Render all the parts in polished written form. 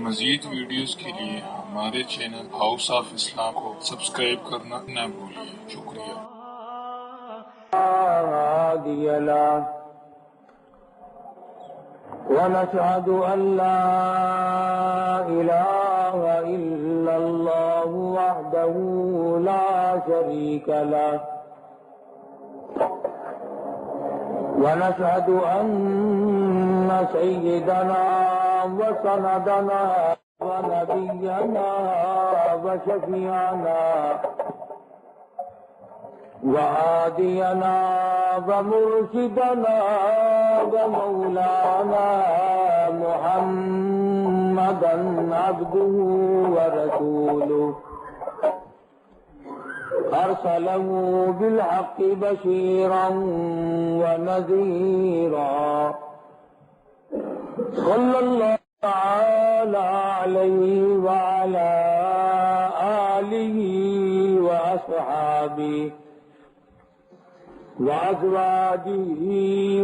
مزید ویڈیوز کے لیے ہمارے چینل ہاؤس آف اسلام کو سبسکرائب کرنا نہ بھولیے۔ شکریہ۔ ونشهد أن لا إله إلا الله وحده لا شريك له ونشهد أن سيدنا وسندنا ونبينا وشفيعنا وهادينا ومرشدنا ومولانا محمدا عبده ورسوله أرسله بالحق بشيرا ونذيرا صلى الله تعالى عليه وعلى آله وأصحابه وأزواجه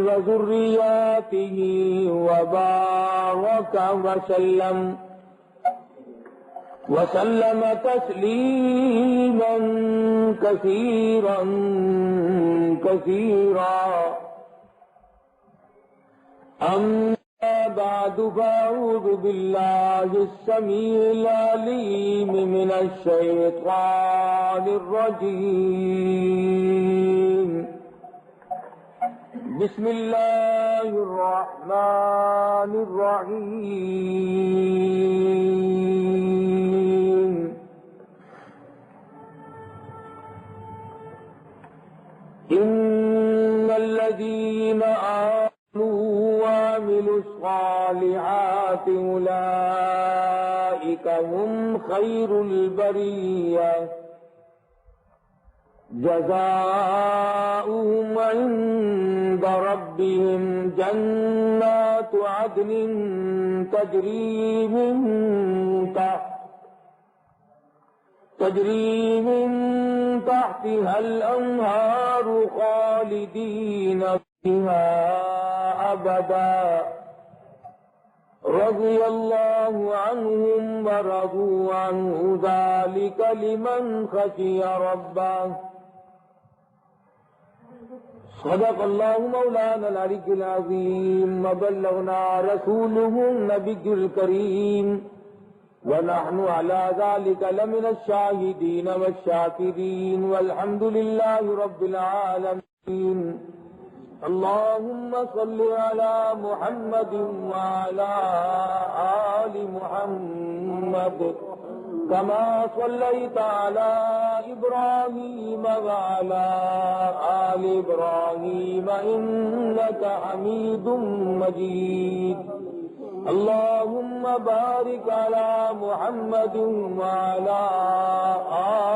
وذرياته وبارك وسلم تسليما كثيرا أما بعد فأعوذ بالله السميع العليم من الشيطان الرجيم بسم الله الرحمن الرحيم إن الذين آمنوا وعملوا الصالحات أولئك هم خير البرية جزاؤهم عند ربهم جنات عدن تجري من تحتها الأنهار خالدين فيها أبدا رضي الله عنهم ورضوا عنه ذلك لمن خشي ربه صدق الله مولانا العلي العظيم وبلغنا رسوله النبي الكريم ونحن على ذلك لمن الشاهدين والشاكرين والحمد لله رب العالمين اللهم صل على محمد وعلى آل محمد كما صليت على إبراهيم وعلى آل إبراهيم إنك حميد مجيد اللهم بارك على محمد وعلى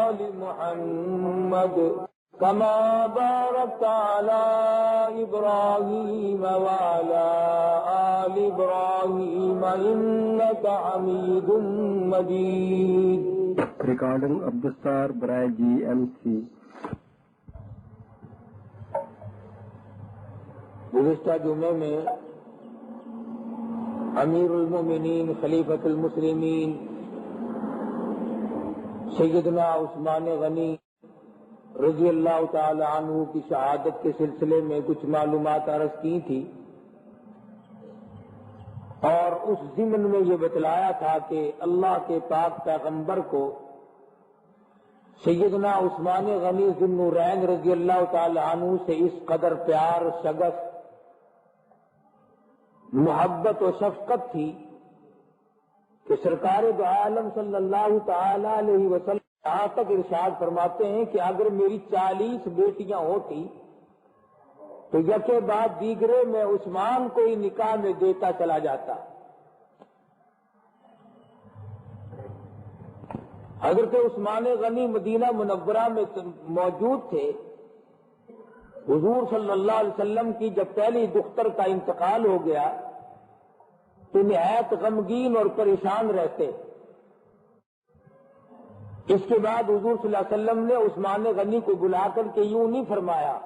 آل محمد كما باركت على إبراهيم وعلى آل إبراهيم إنك حميد مجيد. ریکارڈنگ عبدالستار برائے GMC. گزشتہ جمعے میں امیر المومنین خلیفۃ المسلمین سیدنا عثمان غنی رضی اللہ تعالی عنہ کی شہادت کے سلسلے میں کچھ معلومات عرض کی تھی اور اس ضمن میں یہ بتلایا تھا کہ اللہ کے پاک پیغمبر کو سیدنا عثمان غنی ذو النورین رضی اللہ تعالی عنہ سے اس قدر پیار، شغف، محبت و شفقت تھی کہ سرکار دو عالم صلی اللہ تعالی علیہ وسلم یہاں تک ارشاد فرماتے ہیں کہ اگر میری 40 بیٹیاں ہوتی تو یکے بعد دیگرے میں عثمان کو ہی نکاح میں دیتا چلا جاتا۔ حضرت عثمان غنی مدینہ منورہ میں موجود تھے۔ حضور صلی اللہ علیہ وسلم کی جب پہلی دختر کا انتقال ہو گیا تو نہایت غمگین اور پریشان رہتے۔ اس کے بعد حضور صلی اللہ علیہ وسلم نے عثمان غنی کو بلا کر کے یوں نہیں فرمایا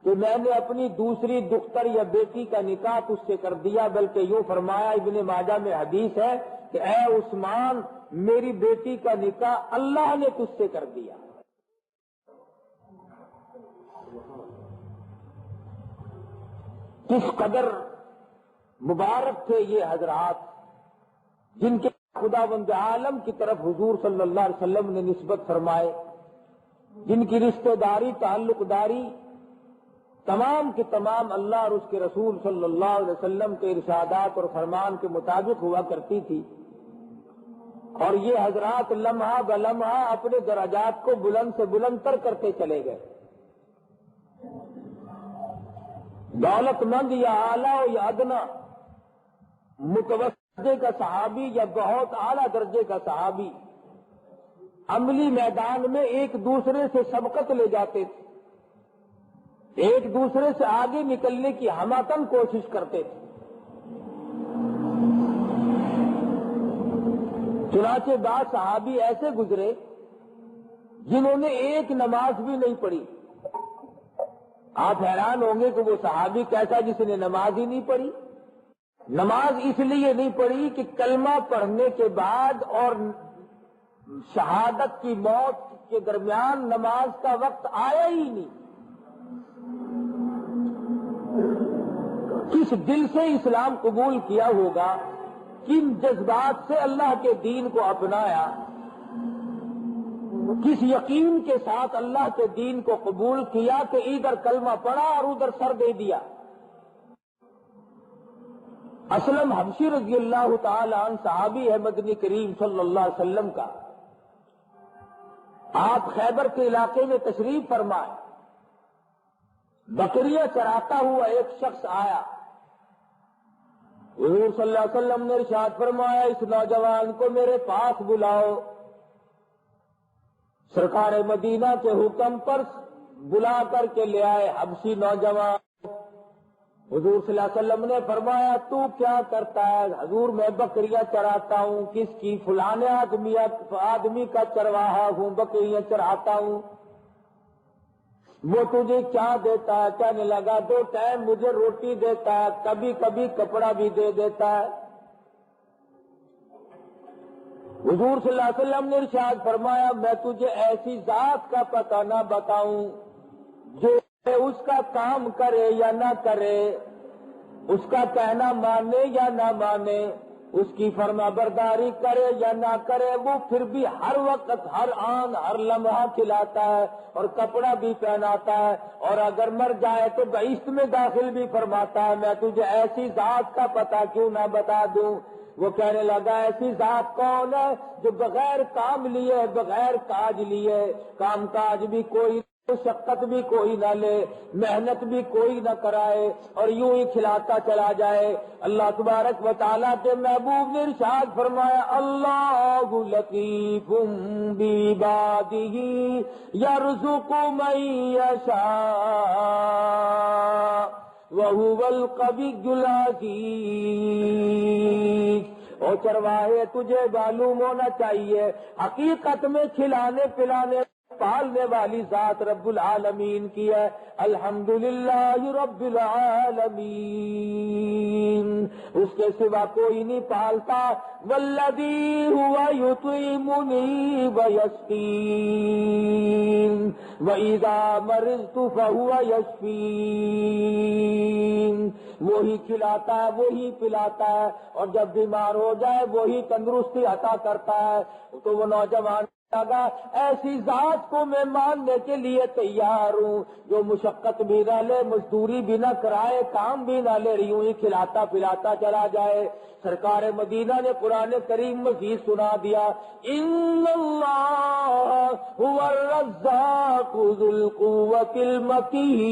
کہ میں نے اپنی دوسری دختر یا بیٹی کا نکاح تجھ سے کر دیا، بلکہ یوں فرمایا، ابن ماجہ میں حدیث ہے کہ اے عثمان، میری بیٹی کا نکاح اللہ نے تجھ سے کر دیا۔ کس قدر مبارک تھے یہ حضرات جن کے خداوند عالم کی طرف حضور صلی اللہ علیہ وسلم نے نسبت فرمائے، جن کی رشتہ داری تعلق داری تمام کے تمام اللہ اور اس کے رسول صلی اللہ علیہ وسلم کے ارشادات اور فرمان کے مطابق ہوا کرتی تھی، اور یہ حضرات لمحہ بلمحہ اپنے درجات کو بلند سے بلند تر کرتے چلے گئے۔ دولت مند یا اعلیٰ یا ادنا، متوسط درجے کا صحابی یا بہت اعلیٰ درجے کا صحابی، عملی میدان میں ایک دوسرے سے سبقت لے جاتے تھے، ایک دوسرے سے آگے نکلنے کی ہماتن کوشش کرتے تھے۔ چنانچہ بعض صحابی ایسے گزرے جنہوں نے ایک نماز بھی نہیں پڑھی۔ آپ حیران ہوں گے کہ وہ صحابی کیسا جس نے نماز ہی نہیں پڑھی؟ نماز اس لیے نہیں پڑھی کہ کلمہ پڑھنے کے بعد اور شہادت کی موت کے درمیان نماز کا وقت آیا ہی نہیں۔ کس دل سے اسلام قبول کیا ہوگا، کن جذبات سے اللہ کے دین کو اپنایا، کس یقین کے ساتھ اللہ کے دین کو قبول کیا کہ ادھر کلمہ پڑھا اور ادھر سر دے دیا۔ اسلم حبشی رضی اللہ تعالی عنہ صحابی ہے مدنی کریم صلی اللہ علیہ وسلم کا۔ آپ خیبر کے علاقے میں تشریف فرمائے، بکریاں چراتا ہوا ایک شخص آیا، حضور صلی اللہ علیہ وسلم نے ارشاد فرمایا اس نوجوان کو میرے پاس بلاؤ۔ سرکار مدینہ کے حکم پر بلا کر کے لے آئے حبشی نوجوان۔ حضور صلی اللہ علیہ وسلم نے فرمایا تو کیا کرتا ہے؟ حضور میں بکریاں چراتا ہوں۔ کس کی؟ فلانے آدمی کا چرواہا ہوں، بکریاں چراتا ہوں۔ وہ تجھے کیا دیتا ہے؟ کہنے لگا 2 ٹائم مجھے روٹی دیتا ہے، کبھی کبھی کپڑا بھی دے دیتا ہے۔ حضور صلی اللہ علیہ وسلم نے ارشاد فرمایا میں تجھے ایسی ذات کا پتہ نہ بتاؤں جو اس کا کام کرے یا نہ کرے، اس کا کہنا مانے یا نہ مانے، اس کی فرما برداری کرے یا نہ کرے، وہ پھر بھی ہر وقت ہر آن ہر لمحہ کھلاتا ہے اور کپڑا بھی پہناتا ہے، اور اگر مر جائے تو بہشت میں داخل بھی فرماتا ہے۔ میں تجھے ایسی ذات کا پتہ کیوں نہ بتا دوں؟ وہ کہنے لگا ایسی ذات کون ہے جو بغیر کام لیے، بغیر کاج لیے، کام کاج بھی کوئی، مشقت بھی کوئی نہ لے، محنت بھی کوئی نہ کرائے اور یوں ہی کھلاتا چلا جائے۔ اللہ تبارک و تعالیٰ کے محبوب نے ارشاد فرمایا اللہ لطیف بعبادہ یرزق من یشاء وَهُوَ الْقَوِيُّ الْعَزِيزُ۔ او چرواہے تجھے معلوم ہونا چاہیے حقیقت میں کھلانے پلانے پالنے والی ذات رب العالمین کی ہے۔ الحمدللہ رب العالمین، اس کے سوا کوئی نہیں پالتا۔ والذی ہوا یطعمنی ویسقین واذا مرضت فہو یشفین، وہی کھلاتا ہے، وہی پلاتا ہے، اور جب بیمار ہو جائے وہی تندرستی عطا کرتا ہے۔ تو وہ نوجوان ایسی ذات کو میں ماننے کے لیے تیار ہوں جو مشقت بھی نہ لے، مزدوری بھی نہ کرائے، کام بھی نہ لے، یوں ہی کھلاتا پلاتا چلا جائے۔ سرکار مدینہ نے قرآن کریم مزید سنا دیا ان اللہ هو الرزاق ذو القوة المتین،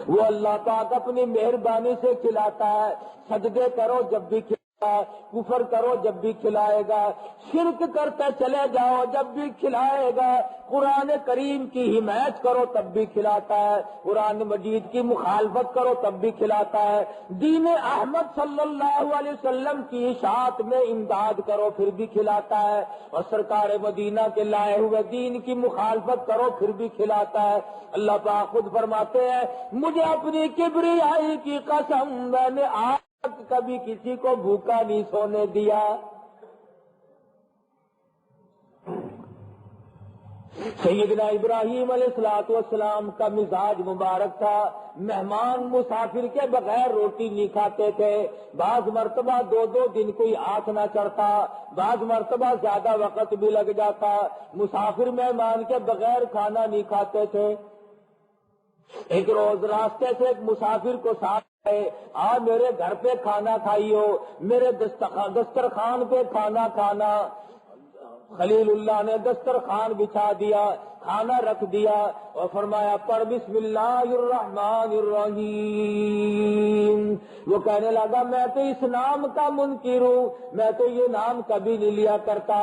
وہ اللہ پاک اپنی مہربانی سے کھلاتا ہے۔ سجدے کرو جب بھی کفر کرو جب بھی کھلائے گا، شرک کرتے چلے جاؤ جب بھی کھلائے گا، قرآن کریم کی حمایت کرو تب بھی کھلاتا ہے، قرآن مجید کی مخالفت کرو تب بھی کھلاتا ہے، دین احمد صلی اللہ علیہ وسلم کی اشاعت میں امداد کرو پھر بھی کھلاتا ہے، اور سرکار مدینہ کے لائے ہوئے دین کی مخالفت کرو پھر بھی کھلاتا ہے۔ اللہ پاک خود فرماتے ہیں مجھے اپنی کبریائی کی قسم میں نے آج تک کبھی کسی کو بھوکا نہیں سونے دیا۔ سیدنا ابراہیم علیہ الصلوۃ والسلام کا مزاج مبارک تھا، مہمان مسافر کے بغیر روٹی نہیں کھاتے تھے، بعض مرتبہ 2 دن کوئی ہاتھ نہ چڑھتا، بعض مرتبہ زیادہ وقت بھی لگ جاتا، مسافر مہمان کے بغیر کھانا نہیں کھاتے تھے۔ ایک روز راستے سے ایک مسافر کو ساتھ میرے گھر پہ کھانا کھائیو، میرے دسترخوان پہ کھانا کھانا۔ خلیل اللہ نے دسترخوان بچھا دیا، کھانا رکھ دیا اور فرمایا پر بسم اللہ الرحمن الرحیم۔ وہ کہنے لگا میں تو اس نام کا منکر ہوں، میں تو یہ نام کبھی نہیں لیا کرتا۔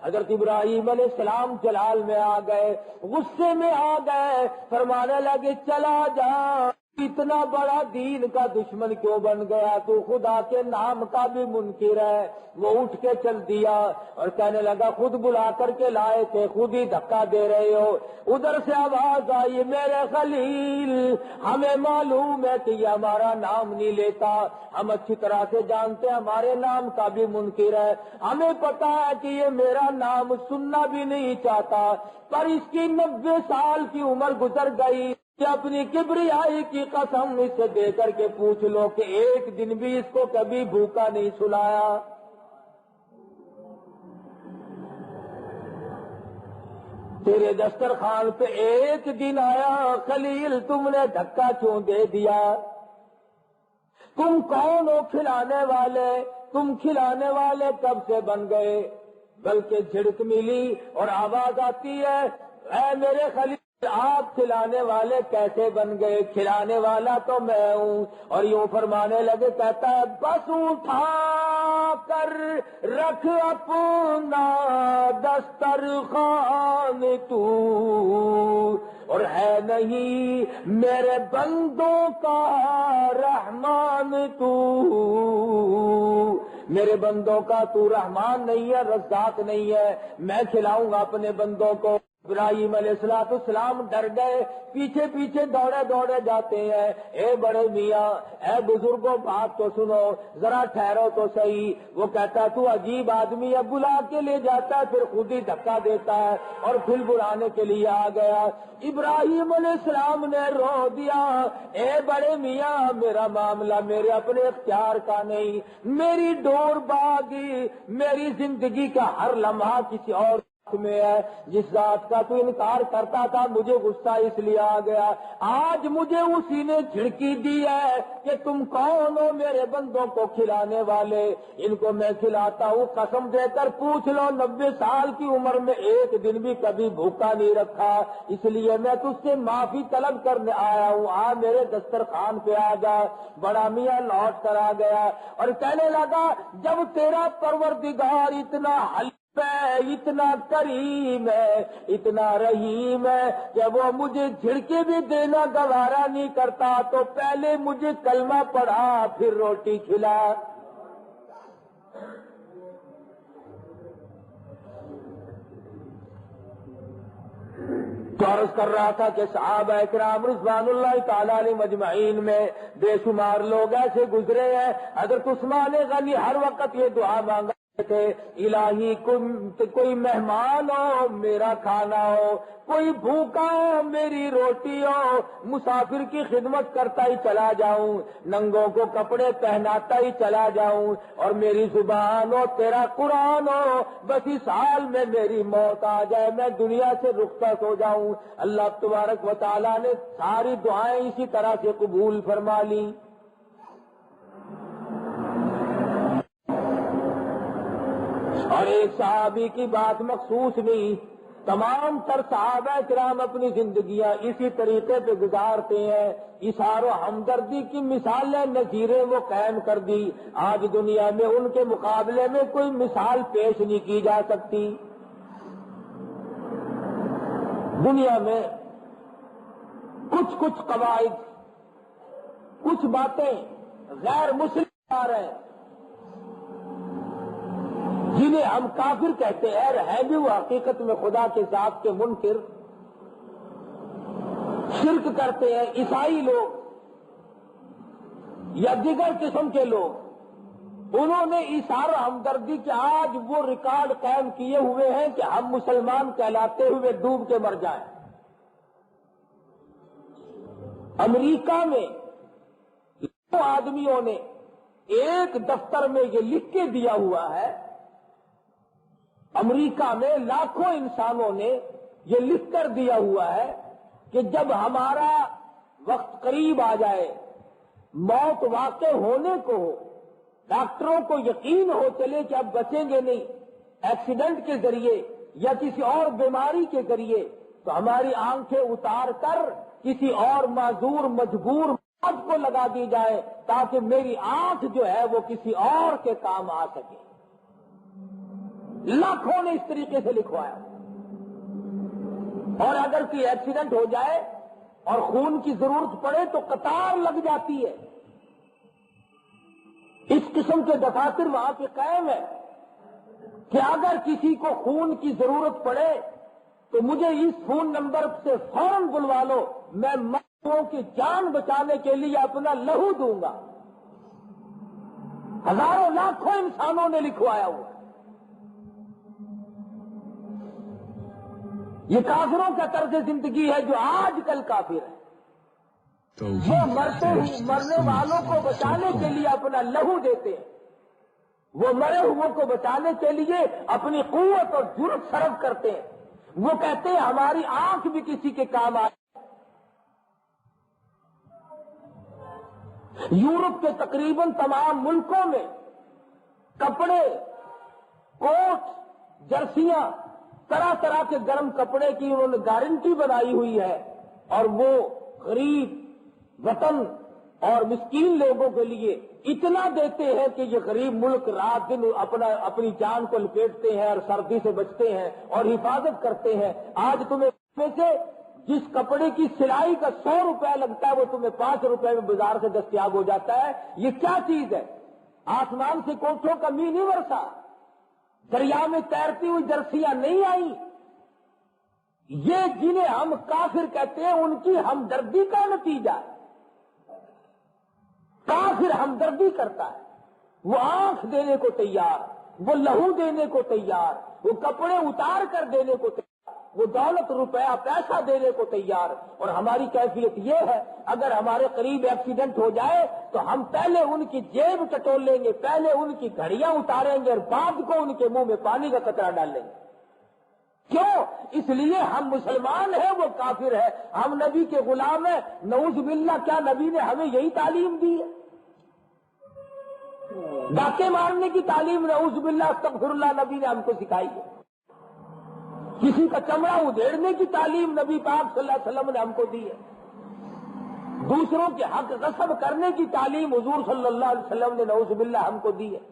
حضرت ابراہیم علیہ السلام جلال میں آ گئے، غصے میں آ گئے، فرمانے لگے چلا جا، اتنا بڑا دین کا دشمن کیوں بن گیا، تو خدا کے نام کا بھی منکر ہے۔ وہ اٹھ کے چل دیا اور کہنے لگا خود بلا کر کے لائے تھے، خود ہی دھکا دے رہے ہو۔ ادھر سے آواز آئی میرے خلیل ہمیں معلوم ہے کہ یہ ہمارا نام نہیں لیتا، ہم اچھی طرح سے جانتے ہیں ہمارے نام کا بھی منکر ہے، ہمیں پتا ہے کہ یہ میرا نام سننا بھی نہیں چاہتا، پر اس کی 90 سال کی عمر گزر گئی، اپنی کبریائی کی قسم اس سے دے کر کے پوچھ لو کہ ایک دن بھی اس کو کبھی بھوکا نہیں سلایا۔ تیرے دسترخوان پہ ایک دن آیا خلیل تم نے دھکا کیوں دے دیا؟ تم کون ہو کھلانے والے؟ تم کھلانے والے کب سے بن گئے؟ بلکہ جھڑک ملی اور آواز آتی ہے اے میرے خلیل آپ کھلانے والے کیسے بن گئے؟ کھلانے والا تو میں ہوں۔ اور یوں فرمانے لگے کہتا ہے بس اٹھا کر رکھ اپنا دسترخوان تو، اور ہے نہیں میرے بندوں کا رحمان تو، میرے بندوں کا تو رحمان نہیں ہے، رزاق نہیں ہے، میں کھلاؤں گا اپنے بندوں کو۔ ابراہیم علیہ السلام ڈر گئے، پیچھے پیچھے دوڑے دوڑے جاتے ہیں، اے بڑے میاں اے بزرگوں بات تو سنو، ذرا ٹھہرو تو صحیح۔ وہ کہتا ہے تو عجیب آدمی ہے، بلا کے لے جاتا ہے پھر خود ہی دھکا دیتا ہے اور پھر بلانے کے لیے آ گیا۔ ابراہیم علیہ السلام نے رو دیا اے بڑے میاں میرا معاملہ میرے اپنے اختیار کا نہیں، میری ڈور باغی، میری زندگی کا ہر لمحہ کسی اور میں ہے، جس ذات کا تو انکار کرتا تھا مجھے غصہ اس لیے آ گیا، آج مجھے اسی نے جھڑکی دی ہے کہ تم کون ہو میرے بندوں کو کھلانے والے، ان کو میں کھلاتا ہوں، قسم دے کر پوچھ لو 90 سال کی عمر میں ایک دن بھی کبھی بھوکا نہیں رکھا، اس لیے میں تجھ سے معافی طلب کرنے آیا ہوں، آ میرے دسترخوان پہ آ جا۔ بڑا میاں لوٹ کر آ گیا اور کہنے لگا جب تیرا پروردگار اتنا اتنا کریم ہے، اتنا رحیم ہے کہ وہ مجھے جھڑکے بھی دینا گوارا نہیں کرتا تو پہلے مجھے کلمہ پڑھا پھر روٹی کھلا۔ تو عرض کر رہا تھا کہ صحابہ اکرام رضوان اللہ تعالی علیہ مجمعین میں بے شمار لوگ ایسے گزرے ہیں، حضرت عثمان غنی ہر وقت یہ دعا مانگا تھے الہی کوئی مہمان ہو میرا کھانا ہو، کوئی بھوکا ہو میری روٹی ہو، مسافر کی خدمت کرتا ہی چلا جاؤں، ننگوں کو کپڑے پہناتا ہی چلا جاؤں، اور میری زبان ہو تیرا قرآن ہو، بس اس حال میں میری موت آ جائے میں دنیا سے رخصت ہو جاؤں۔ اللہ تبارک و تعالیٰ نے ساری دعائیں اسی طرح سے قبول فرما لی۔ اور ایک صحابی کی بات مخصوص نہیں، تمام تر صحابہ کرام اپنی زندگیاں اسی طریقے پہ گزارتے ہیں. اظہار و ہمدردی کی مثالیں نظیریں وہ قائم کر دی. آج دنیا میں ان کے مقابلے میں کوئی مثال پیش نہیں کی جا سکتی. دنیا میں کچھ قواعد، کچھ باتیں غیر مسلم آ رہے ہیں جنہیں ہم کافر کہتے ہیں بھی وہ حقیقت میں خدا کے ذات کے منکر، شرک کرتے ہیں. عیسائی لوگ یا دیگر قسم کے لوگ، انہوں نے اظہار و ہمدردی کے آج وہ ریکارڈ قائم کیے ہوئے ہیں کہ ہم مسلمان کہلاتے ہوئے ڈوب کے مر جائیں. امریکہ میں آدمیوں نے ایک دفتر میں یہ لکھ کے دیا ہوا ہے، امریکہ میں لاکھوں انسانوں نے یہ لکھ کر دیا ہوا ہے کہ جب ہمارا وقت قریب آ جائے، موت واقع ہونے کو ہو، ڈاکٹروں کو یقین ہو چلے کہ اب بچیں گے نہیں، ایکسیڈنٹ کے ذریعے یا کسی اور بیماری کے ذریعے، تو ہماری آنکھیں اتار کر کسی اور معذور مجبور موت کو لگا دی جائے تاکہ میری آنکھ جو ہے وہ کسی اور کے کام آ سکے. لاکھوں نے اس طریقے سے لکھوایا. اور اگر کوئی ایکسیڈنٹ ہو جائے اور خون کی ضرورت پڑے تو قطار لگ جاتی ہے. اس قسم کے دفاتر وہاں پہ قائم ہے کہ اگر کسی کو خون کی ضرورت پڑے تو مجھے اس فون نمبر سے فوراً بلوا لو، میں مردوں کی جان بچانے کے لیے اپنا لہو دوں گا. ہزاروں لاکھوں انسانوں نے لکھوایا ہوا. یہ کافروں کا طرز زندگی ہے جو آج کل کافر ہے. وہ مرنے والوں کو بچانے کے لیے اپنا لہو دیتے ہیں، وہ مرے ہوئے کو بچانے کے لیے اپنی قوت اور جرأت صرف کرتے ہیں. وہ کہتے ہیں ہماری آنکھ بھی کسی کے کام آئے. یورپ کے تقریباً تمام ملکوں میں کپڑے، کوٹ، جرسیاں، طرح طرح کے گرم کپڑے کی انہوں نے گارنٹی بنائی ہوئی ہے، اور وہ غریب وطن اور مسکین لوگوں کے لیے اتنا دیتے ہیں کہ یہ غریب ملک رات دن اپنی جان کو لپیٹتے ہیں اور سردی سے بچتے ہیں اور حفاظت کرتے ہیں. آج تمہیں میں سے جس کپڑے کی سلائی کا 100 روپے لگتا ہے وہ تمہیں 5 روپے میں بازار سے دستیاب ہو جاتا ہے. یہ کیا چیز ہے؟ آسمان سے کوٹھوں کا می نہیں برسا، دریا میں تیرتی ہوئی جرسیاں نہیں آئی. یہ جنہیں ہم کافر کہتے ہیں ان کی ہمدردی کا نتیجہ ہے. کافر ہمدردی کرتا ہے، وہ آنکھ دینے کو تیار، وہ لہو دینے کو تیار، وہ کپڑے اتار کر دینے کو تیار، وہ دولت روپیہ پیسہ دینے کو تیار. اور ہماری کیفیت یہ ہے اگر ہمارے قریب ایکسیڈنٹ ہو جائے تو ہم پہلے ان کی جیب ٹٹول لیں گے، پہلے ان کی گھڑیاں اتاریں گے اور بعد کو ان کے منہ میں پانی کا قطرہ ڈال لیں گے. کیوں؟ اس لیے ہم مسلمان ہیں، وہ کافر ہے. ہم نبی کے غلام ہیں. نعوذ باللہ، کیا نبی نے ہمیں یہی تعلیم دی ہے؟ ڈاکے مارنے کی تعلیم نعوذ باللہ استغفر اللہ نبی نے ہم کو سکھائی ہے. کسی کا چمڑا ادھیڑنے کی تعلیم نبی پاک صلی اللہ علیہ وسلم نے ہم کو دی ہے. دوسروں کے حق غصب کرنے کی تعلیم حضور صلی اللہ علیہ وسلم نے نعوذ باللہ ہم کو دی ہے.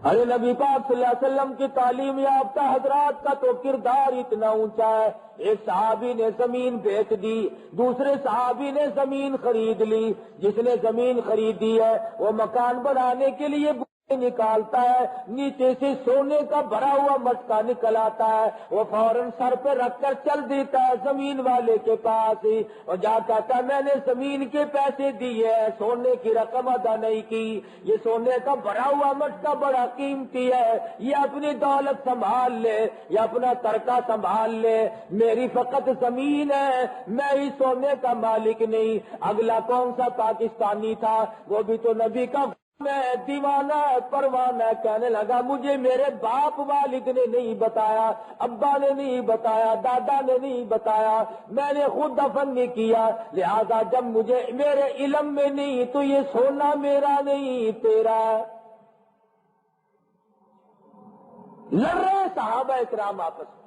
ارے نبی پاک صلی اللہ علیہ وسلم کی تعلیم یافتہ حضرات کا تو کردار اتنا اونچا ہے. ایک صحابی نے زمین بیچ دی، دوسرے صحابی نے زمین خرید لی. جس نے زمین خریدی ہے وہ مکان بنانے کے لیے نکالتا ہے، نیچے سے سونے کا بھرا ہوا مٹکا نکل آتا ہے، وہ فوراً سر پہ رکھ کر چل دیتا ہے زمین والے کے پاس ہی اور جا کہتا ہے میں نے زمین کے پیسے دیے، سونے کی رقم ادا نہیں کی. یہ سونے کا بھرا ہوا مٹکا بڑا قیمتی ہے، یہ اپنی دولت سنبھال لے یا اپنا ترکہ سنبھال لے، میری فقط زمین ہے، میں ہی سونے کا مالک نہیں. اگلا کون سا پاکستانی تھا؟ وہ بھی تو نبی کا میں دیوانہ پروانہ کہنے لگا مجھے میرے باپ والد نے نہیں بتایا، ابا نے نہیں بتایا، دادا نے نہیں بتایا، میں نے خود دفن نہیں کیا، لہذا جب مجھے میرے علم میں نہیں تو یہ سونا میرا نہیں تیرا. لڑ رہے ہیں صحابہ اکرام آپس میں.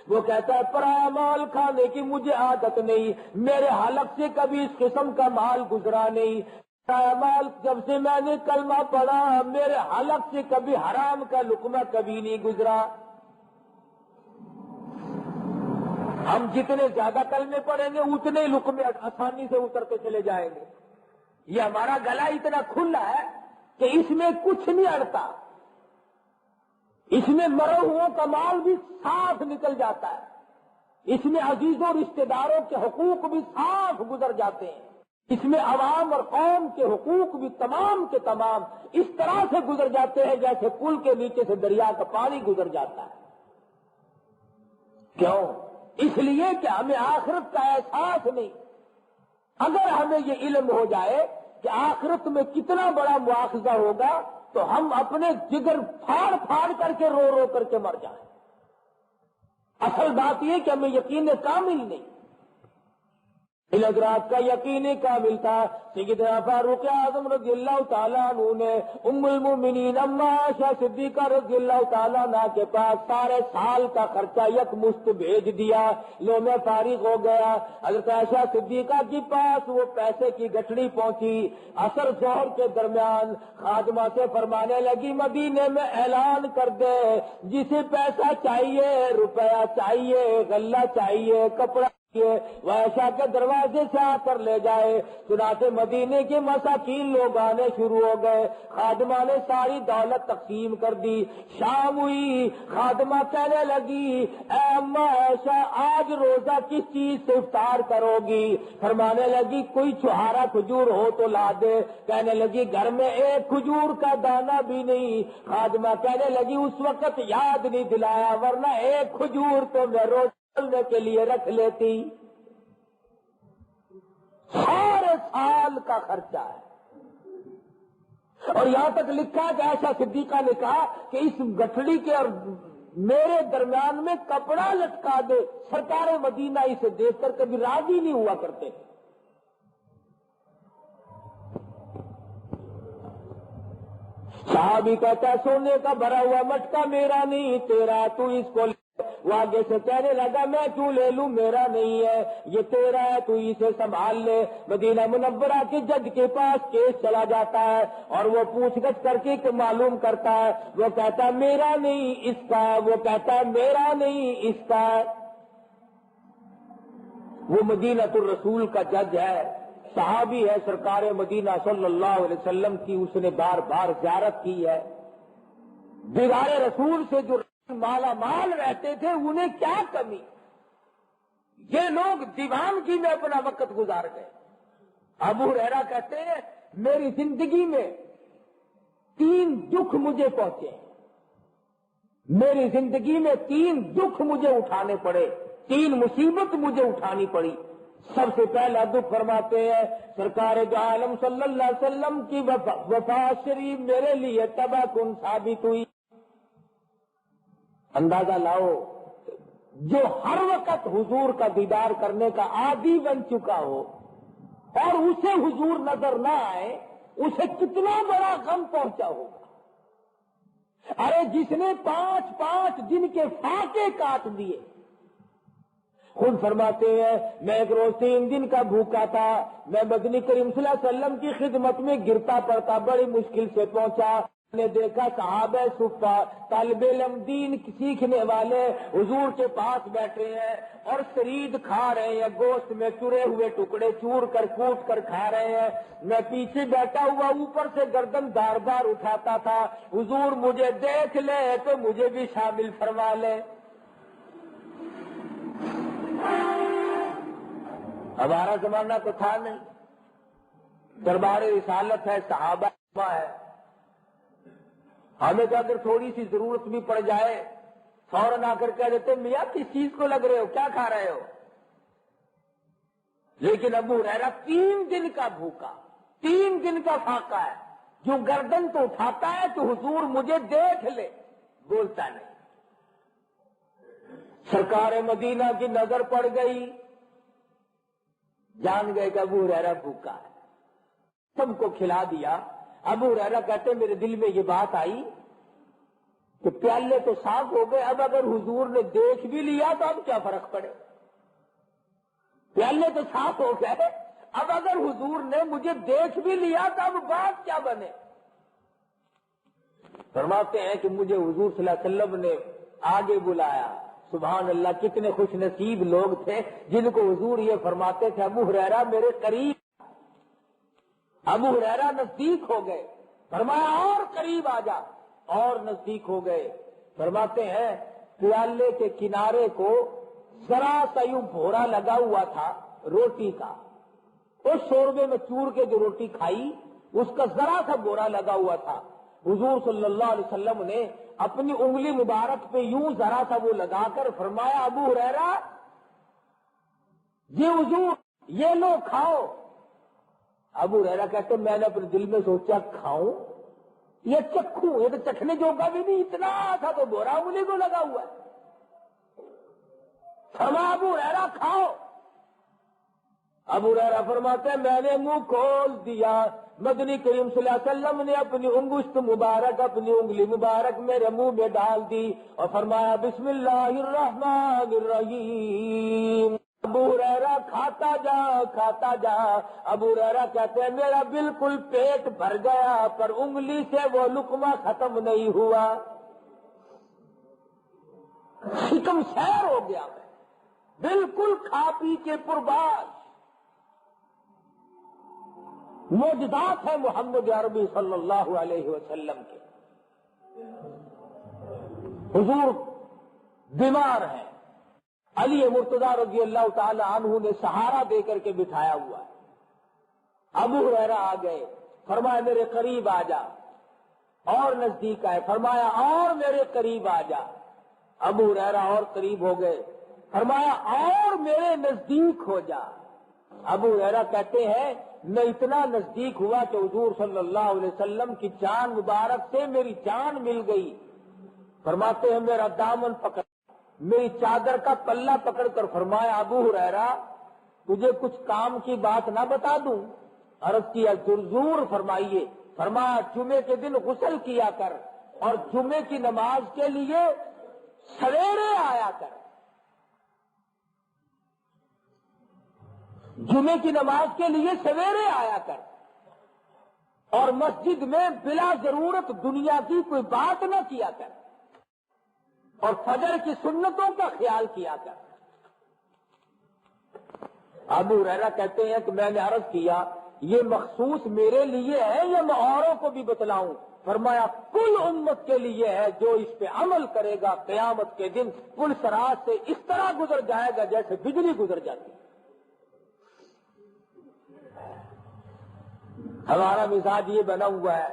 وہ کہتا ہے پرایا مال کھانے کی مجھے عادت نہیں، میرے حلق سے کبھی اس قسم کا مال گزرا نہیں. پرایا مال جب سے میں نے کلمہ پڑھا میرے حلق سے کبھی حرام کا لقمہ کبھی نہیں گزرا. ہم جتنے زیادہ کلمے پڑھیں گے اتنے لقمے آسانی سے اترتے چلے جائیں گے. یہ ہمارا گلا اتنا کھلا ہے کہ اس میں کچھ نہیں اڑتا، اس میں مرے ہوئوں کا مال بھی صاف نکل جاتا ہے، اس میں عزیزوں رشتہ داروں کے حقوق بھی صاف گزر جاتے ہیں، اس میں عوام اور قوم کے حقوق بھی تمام کے تمام اس طرح سے گزر جاتے ہیں جیسے پل کے نیچے سے دریا کا پانی گزر جاتا ہے. کیوں؟ اس لیے کہ ہمیں آخرت کا احساس نہیں. اگر ہمیں یہ علم ہو جائے کہ آخرت میں کتنا بڑا مواخذہ ہوگا تو ہم اپنے جگر پھاڑ پھاڑ کر کے رو رو کر کے مر جائیں. اصل بات یہ کہ ہمیں یقین کامل نہیں. ان حضرات کا یقین کامل تھا. سیدنا فاروق اعظم رضی اللہ تعالیٰ عنہ نے ام المؤمنین اما عائشہ صدیقہ رضی اللہ تعالیٰ عنہ کے پاس سارے سال کا خرچہ یک مشت بھیج دیا. لو میں فارغ ہو گیا. حضرت عائشہ صدیقہ کے پاس وہ پیسے کی گٹھڑی پہنچی. عصر ظہر کے درمیان خادمہ سے فرمانے لگی مدینے میں اعلان کر دے جسے پیسہ چاہیے، روپیہ چاہیے، غلہ چاہیے، کپڑا وہ عائشہ کے دروازے سے آ کر لے جائے. چنانچہ مدینے کے مساکین لوگ آنے شروع ہو گئے. خادمہ نے ساری دولت تقسیم کر دی. شام ہوئی، خادمہ کہنے لگی اے اماں عائشہ آج روزہ کس چیز سے افطار کرو گی؟ فرمانے لگی کوئی چھہارا کھجور ہو تو لا دے. کہنے لگی گھر میں ایک کھجور کا دانہ بھی نہیں. خادمہ کہنے لگی اس وقت یاد نہیں دلایا ورنہ ایک کھجور تو میں روز کے لیے رکھ لیتی. سارے سال کا خرچہ ہے. اور یہاں تک لکھا کہ عائشہ صدیقہ نے کہا کہ اس گٹھڑی کے اور میرے درمیان میں کپڑا لٹکا دے. سرکار مدینہ اسے دیکھ کر کبھی راضی نہیں ہوا کرتے. صحابی کہتا ہے سونے کا بھرا ہوا مٹکا میرا نہیں تیرا، تو اس کو وہ آگے سے کہنے لگا میں کیوں لے لوں، میرا نہیں ہے، یہ تیرا ہے، تو اسے سنبھال لے. مدینہ منورہ کے جج کے پاس کیس چلا جاتا ہے اور وہ پوچھ گچھ کر کے معلوم کرتا ہے. وہ کہتا ہے میرا نہیں اس کا، وہ کہتا ہے میرا نہیں اس کا. وہ مدینہ الرسول کا جج ہے، صحابی ہے سرکار مدینہ صلی اللہ علیہ وسلم کی. اس نے بار بار زیارت کی ہے. دیدار رسول سے جو مالا مال رہتے تھے انہیں کیا کمی. یہ لوگ دیوانگی میں اپنا وقت گزار گئے. ابو ہریرہ کہتے ہیں میری زندگی میں 3 دکھ مجھے پہنچے. میری زندگی میں 3 دکھ مجھے اٹھانے پڑے، 3 مصیبت مجھے اٹھانی پڑی. سب سے پہلا دکھ فرماتے ہیں سرکار دو عالم صلی اللہ علیہ وسلم کی وفات شریف میرے لیے تباہ کن ثابت ہوئی. اندازہ لاؤ جو ہر وقت حضور کا دیدار کرنے کا عادی بن چکا ہو اور اسے حضور نظر نہ آئے اسے کتنا بڑا غم پہنچا ہوگا. ارے جس نے 5 دن کے فاقے کاٹ دیے. خود فرماتے ہیں میں ایک روز 3 دن کا بھوکا تھا. میں مدنی کریم صلی اللہ علیہ وسلم کی خدمت میں گرتا پڑتا بڑی مشکل سے پہنچا. نے دیکھا صحابہ صفہ طالب علم دین سیکھنے والے حضور کے پاس بیٹھے ہیں اور سرید کھا رہے ہیں، گوشت میں چرے ہوئے ٹکڑے چور کر کوٹ کر کھا رہے ہیں. میں پیچھے بیٹھا ہوا اوپر سے گردن دار دار اٹھاتا تھا. حضور مجھے دیکھ لے تو مجھے بھی شامل فرما لے. ہمارا زمانہ تو تھا نہیں. دربار رسالت ہے، صحابہ ہے. ہمیں تو اگر تھوڑی سی ضرورت بھی پڑ جائے فوراً آ کر کہہ دیتے میاں کس چیز کو لگ رہے ہو، کیا کھا رہے ہو. لیکن ابو ہریرہ 3 دن کا بھوکا، 3 دن کا فاقہ ہے. جو گردن تو اٹھاتا ہے تو حضور مجھے دیکھ لے، بولتا نہیں. سرکار مدینہ کی نظر پڑ گئی، جان گئے کہ ابو ہریرہ بھوکا ہے. سب کو کھلا دیا. ابو ہریرہ کہتے میرے دل میں یہ بات آئی کہ پیالے تو صاف ہو گئے، اب اگر حضور نے دیکھ بھی لیا تو اب کیا فرق پڑے؟ پیالے تو صاف ہو گئے، اب اگر حضور نے مجھے دیکھ بھی لیا تو اب بات کیا بنے؟ فرماتے ہیں کہ مجھے حضور صلی اللہ علیہ وسلم نے آگے بلایا. سبحان اللہ، کتنے خوش نصیب لوگ تھے جن کو حضور یہ فرماتے تھے ابو ہریرہ میرے قریب. ابو ہریرہ نزدیک ہو گئے، فرمایا اور قریب آ جا، اور نزدیک ہو گئے. فرماتے ہیں پیالے کے کنارے کو ذرا سا یوں بھورا لگا ہوا تھا روٹی کا، اس شوربے میں چور کے جو روٹی کھائی اس کا ذرا سا بھورا لگا ہوا تھا. حضور صلی اللہ علیہ وسلم نے اپنی انگلی مبارک پہ یوں ذرا سا وہ لگا کر فرمایا ابو ہریرہ یہ حضور یہ لو کھاؤ. ابو ہریرہ کہتے میں نے اپنے دل میں سوچا کھاؤں یہ چکھوں، یہ تو چکھنے جوگا بھی نہیں، اتنا تھا تو بورا انگلی کو لگا ہوا ہے. فرمایا ابو ہریرہ کھاؤ. ابو ہریرہ فرماتے ہیں میں نے منہ کھول دیا، مدنی کریم صلی اللہ علیہ وسلم نے اپنی انگشت مبارک اپنی انگلی مبارک میرے منہ میں ڈال دی اور فرمایا بسم اللہ الرحمن الرحیم. ابو ہریرہ کھاتا جا کھاتا جا. ابو ہریرہ کہتے ہیں میرا بالکل پیٹ بھر گیا پر انگلی سے وہ لقمہ ختم نہیں ہوا، شکم سیر ہو گیا، میں بالکل کھا پی کے پرباش. معجزات ہیں محمد عربی صلی اللہ علیہ وسلم کے. حضور بیمار ہیں، علی مرتضیٰ رضی اللہ تعالی عنہ نے سہارا دے کر کے بٹھایا ہوا ہے. ابو ہریرہ آ گئے، فرمایا میرے قریب آ جا، اور نزدیک آئے، فرمایا اور میرے قریب آ جا. ابو ہریرہ اور قریب ہو گئے، فرمایا اور میرے نزدیک ہو جا. ابو ہریرہ کہتے ہیں میں اتنا نزدیک ہوا کہ حضور صلی اللہ علیہ وسلم کی جان مبارک سے میری جان مل گئی. فرماتے ہیں میرا دامن پکڑ، میری چادر کا پلہ پکڑ کر فرمایا ابو ہریرہ تجھے کچھ کام کی بات نہ بتا دوں؟ عرض کیا ضرور فرمائیے. فرمایا جمعے کے دن غسل کیا کر اور جمعے کی نماز کے لیے سویرے آیا کر. جمعے کی نماز کے لیے سویرے آیا کر اور مسجد میں بلا ضرورت دنیا کی کوئی بات نہ کیا کر اور فجر کی سنتوں کا خیال کیا کر. ابو ہریرہ کہتے ہیں کہ میں نے عرض کیا یہ مخصوص میرے لیے ہے یا میں اوروں کو بھی بتلاؤں؟ فرمایا کل امت کے لیے ہے، جو اس پہ عمل کرے گا قیامت کے دن پل صراط سے اس طرح گزر جائے گا جیسے بجلی گزر جاتی. ہمارا مزاج یہ بنا ہوا ہے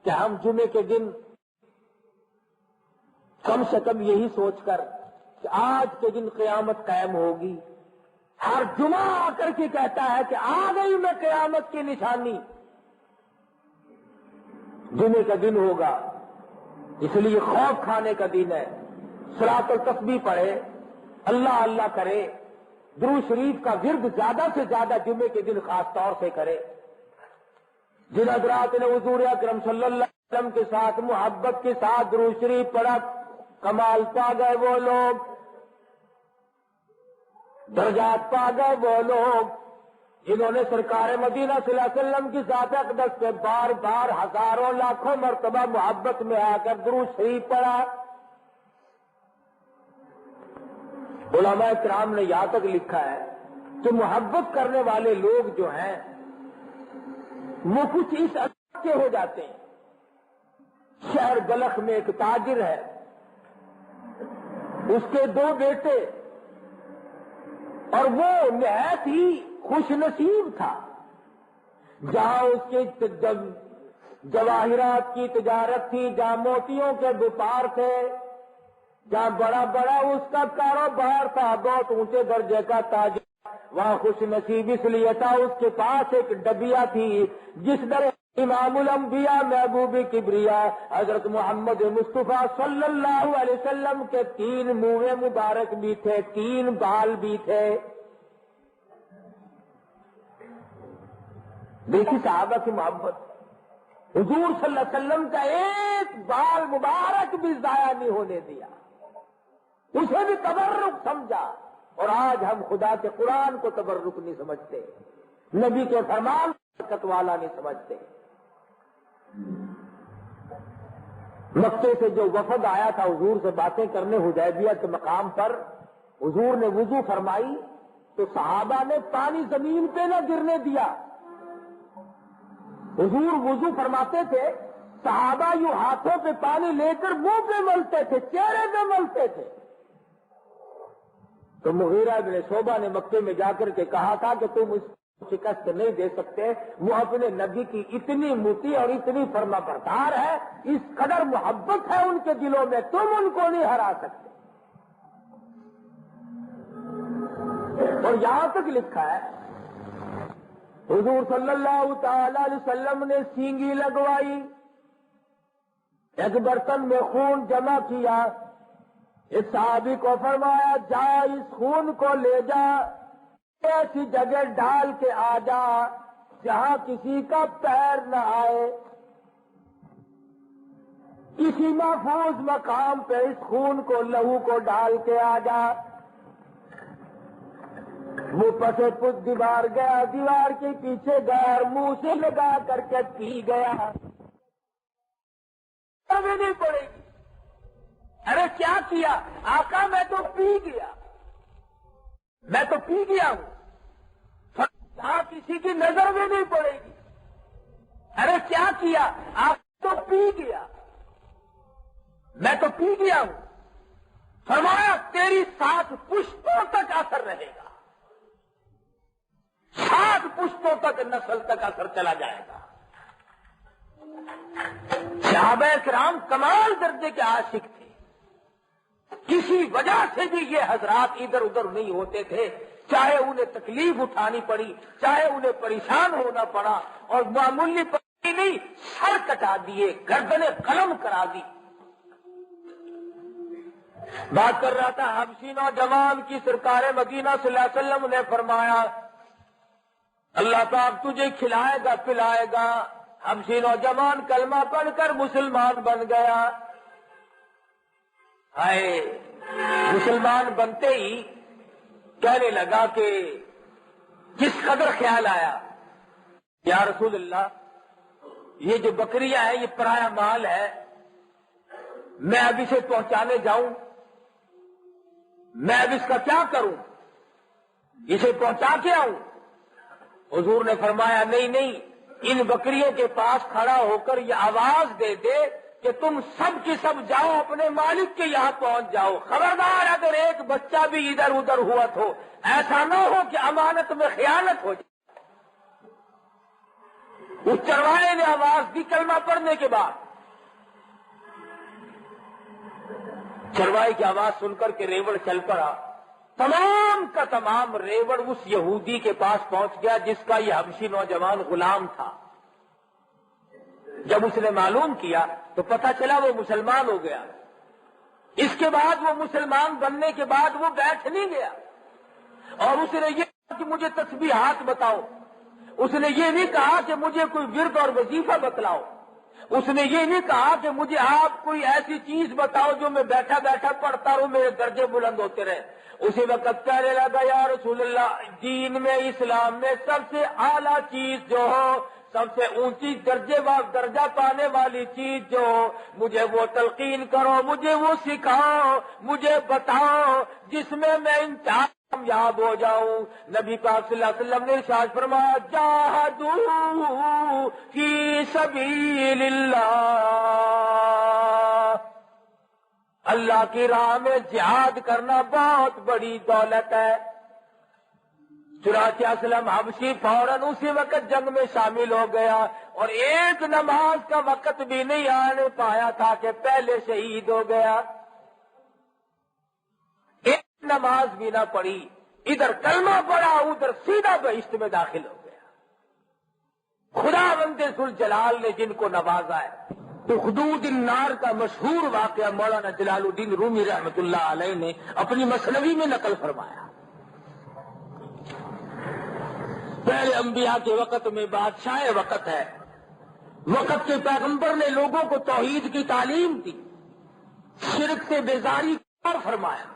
کہ ہم جمعے کے دن کم سے کم یہی سوچ کر کہ آج کے دن قیامت قائم ہوگی، ہر جمعہ آ کر کے کہتا ہے کہ آ گئی میں قیامت کی نشانی. جمعے کا دن ہوگا اس لیے خوف کھانے کا دن ہے. صلاۃ التسبیح پڑھے، اللہ اللہ کرے، درود شریف کا ورد زیادہ سے زیادہ جمعے کے دن خاص طور سے کرے. جن حضرات نے حضور اکرم صلی اللہ علیہ وسلم کے ساتھ محبت کے ساتھ درود شریف پڑھا کمال پا گئے وہ لوگ، درجات پا گئے وہ لوگ جنہوں نے سرکار مدینہ صلی اللہ علیہ وسلم کی ذات اقدس سے بار بار ہزاروں لاکھوں مرتبہ محبت میں آ کر درود شریف پڑھا. علماء کرام نے یہاں تک لکھا ہے کہ محبت کرنے والے لوگ جو ہیں وہ کچھ اس انداز کے ہو جاتے ہیں. شہر بلخ میں ایک تاجر ہے، اس کے 2 بیٹے، اور وہ نہایت ہی خوش نصیب تھا. جہاں اس کے جواہرات کی تجارت تھی، جہاں موتیوں کے وپار تھے، جہاں بڑا بڑا اس کا کاروبار تھا، بہت اونچے درجے کا تاجر، وہاں خوش نصیب اس لیے تھا اس کے پاس ایک ڈبیا تھی جس در امام الانبیاء محبوب کبریا حضرت محمد مصطفیٰ صلی اللہ علیہ وسلم کے 3 منہ مبارک بھی تھے، 3 بال بھی تھے. دیکھی صحابہ کی محبت. حضور صلی اللہ علیہ وسلم کا ایک بال مبارک بھی ضائع نہیں ہونے دیا، اسے بھی تبرک سمجھا، اور آج ہم خدا کے قرآن کو تبرک نہیں سمجھتے، نبی کے فرمان برکت والا نہیں سمجھتے۔ مکے سے جو وفد آیا تھا حضور سے باتیں کرنے حدیبیہ کے مقام پر، حضور نے وضو فرمائی تو صحابہ نے پانی زمین پہ نہ گرنے دیا۔ حضور وضو فرماتے تھے، صحابہ یوں ہاتھوں پہ پانی لے کر منہ پہ ملتے تھے، چہرے پہ ملتے تھے۔ تو مغیرہ بن شعبہ نے مکے میں جا کر کے کہا تھا کہ تم اس شکست نہیں دے سکتے، وہ اپنے نبی کی اتنی مطیع اور اتنی فرما بردار ہے، اس قدر محبت ہے ان کے دلوں میں، تم ان کو نہیں ہرا سکتے۔ اور یہاں تک لکھا ہے حضور صلی اللہ تعالی علیہ وسلم نے سینگی لگوائی، ایک برتن میں خون جمع کیا، اس صحابی کو فرمایا جا اس خون کو لے جا، ایسی جگہ ڈال کے آ جا جہاں کسی کا پیر نہ آئے، کسی محفوظ مقام پہ اس خون کو لہو کو ڈال کے آ جا۔ وہ پسے پس دیوار گیا، دیوار کے پیچھے گیا اور منہ سے لگا کر کے پی گیا، ابھی نہیں پڑے گی۔ ارے کیا کیا آقا؟ میں تو پی گیا، میں تو پی گیا ہوں، جہاں کسی کی نظر میں نہیں پڑے گی۔ ارے کیا کیا آپ؟ تو پی گیا، میں تو پی گیا ہوں۔ فرمایا تیری 7 پشتوں تک اثر رہے گا، 7 پشتوں تک نسل تک اثر چلا جائے گا۔ صحابہ کرام کمال درجے کے عاشق تھے، کسی وجہ سے بھی یہ حضرات ادھر ادھر نہیں ہوتے تھے، چاہے انہیں تکلیف اٹھانی پڑی، چاہے انہیں پریشان ہونا پڑا، اور معمولی پڑی نہیں، سر کٹا دیے، گردنیں قلم کرا دی۔ بات کر رہا تھا حبشی نوجوان کی، سرکار مدینہ صلی اللہ علیہ وسلم نے فرمایا اللہ پاک تجھے کھلائے گا پلائے گا۔ حبشی نوجوان کلمہ پڑھ کر مسلمان بن گیا۔ ہائے، مسلمان بنتے ہی کہنے لگا کہ کس قدر خیال آیا، یا رسول اللہ یہ جو بکریاں ہیں یہ پرایا مال ہے، میں اب اسے پہنچانے جاؤں، میں اب اس کا کیا کروں، اسے پہنچا کے آؤں؟ حضور نے فرمایا نہیں نہیں، ان بکریوں کے پاس کھڑا ہو کر یہ آواز دے دے کہ تم سب کی سب جاؤ، اپنے مالک کے یہاں پہنچ جاؤ، خبردار اگر ایک بچہ بھی ادھر ادھر ہوا تو ایسا نہ ہو کہ امانت میں خیانت ہو جائے۔ اس چرواہے نے آواز دی کلمہ پڑھنے کے بعد، چرواہے کی آواز سن کر کے ریوڑ چل پڑا، تمام کا تمام ریوڑ اس یہودی کے پاس پہنچ گیا جس کا یہ حبشی نوجوان غلام تھا۔ جب اس نے معلوم کیا تو پتہ چلا وہ مسلمان ہو گیا۔ اس کے بعد وہ مسلمان بننے کے بعد وہ بیٹھ نہیں گیا، اور اس نے یہ کہا کہ مجھے تسبیحات بتاؤ، اس نے یہ نہیں کہا کہ مجھے کوئی ورد اور وظیفہ بتلاؤ، اس نے یہ نہیں کہا کہ مجھے آپ کوئی ایسی چیز بتاؤ جو میں بیٹھا بیٹھا پڑھتا رہوں میرے درجے بلند ہوتے رہے۔ اسی وقت کہنے لگا یا رسول اللہ، دین میں اسلام میں سب سے اعلیٰ چیز جو ہو، سب سے اونچی درجہ پانے والی چیز جو ہو، مجھے وہ تلقین کرو، مجھے وہ سکھاؤ، مجھے بتاؤ جس میں میں انتہا کامیاب ہو جاؤں۔ نبی پاک صلی اللہ علیہ وسلم نے ارشاد فرمایا جاہدوا فی سبیل اللہ، اللہ کی راہ میں جہاد کرنا بہت بڑی دولت ہے۔ چنانچہ اسلم حبشی فوراً اسی وقت جنگ میں شامل ہو گیا، اور ایک نماز کا وقت بھی نہیں آنے پایا تھا کہ پہلے شہید ہو گیا، ایک نماز بھی نہ پڑھی، ادھر کلمہ پڑھا ادھر سیدھا بہشت میں داخل ہو گیا۔ خدا بند ذوالجلال نے جن کو نوازا ہے۔ تو حدود النار کا مشہور واقعہ مولانا جلال الدین رومی رحمۃ اللہ علیہ نے اپنی مثنوی میں نقل فرمایا۔ پہلے انبیاء کے وقت میں بادشاہ وقت ہے، وقت کے پیغمبر نے لوگوں کو توحید کی تعلیم دی، شرک سے بیزاری اور فرمایا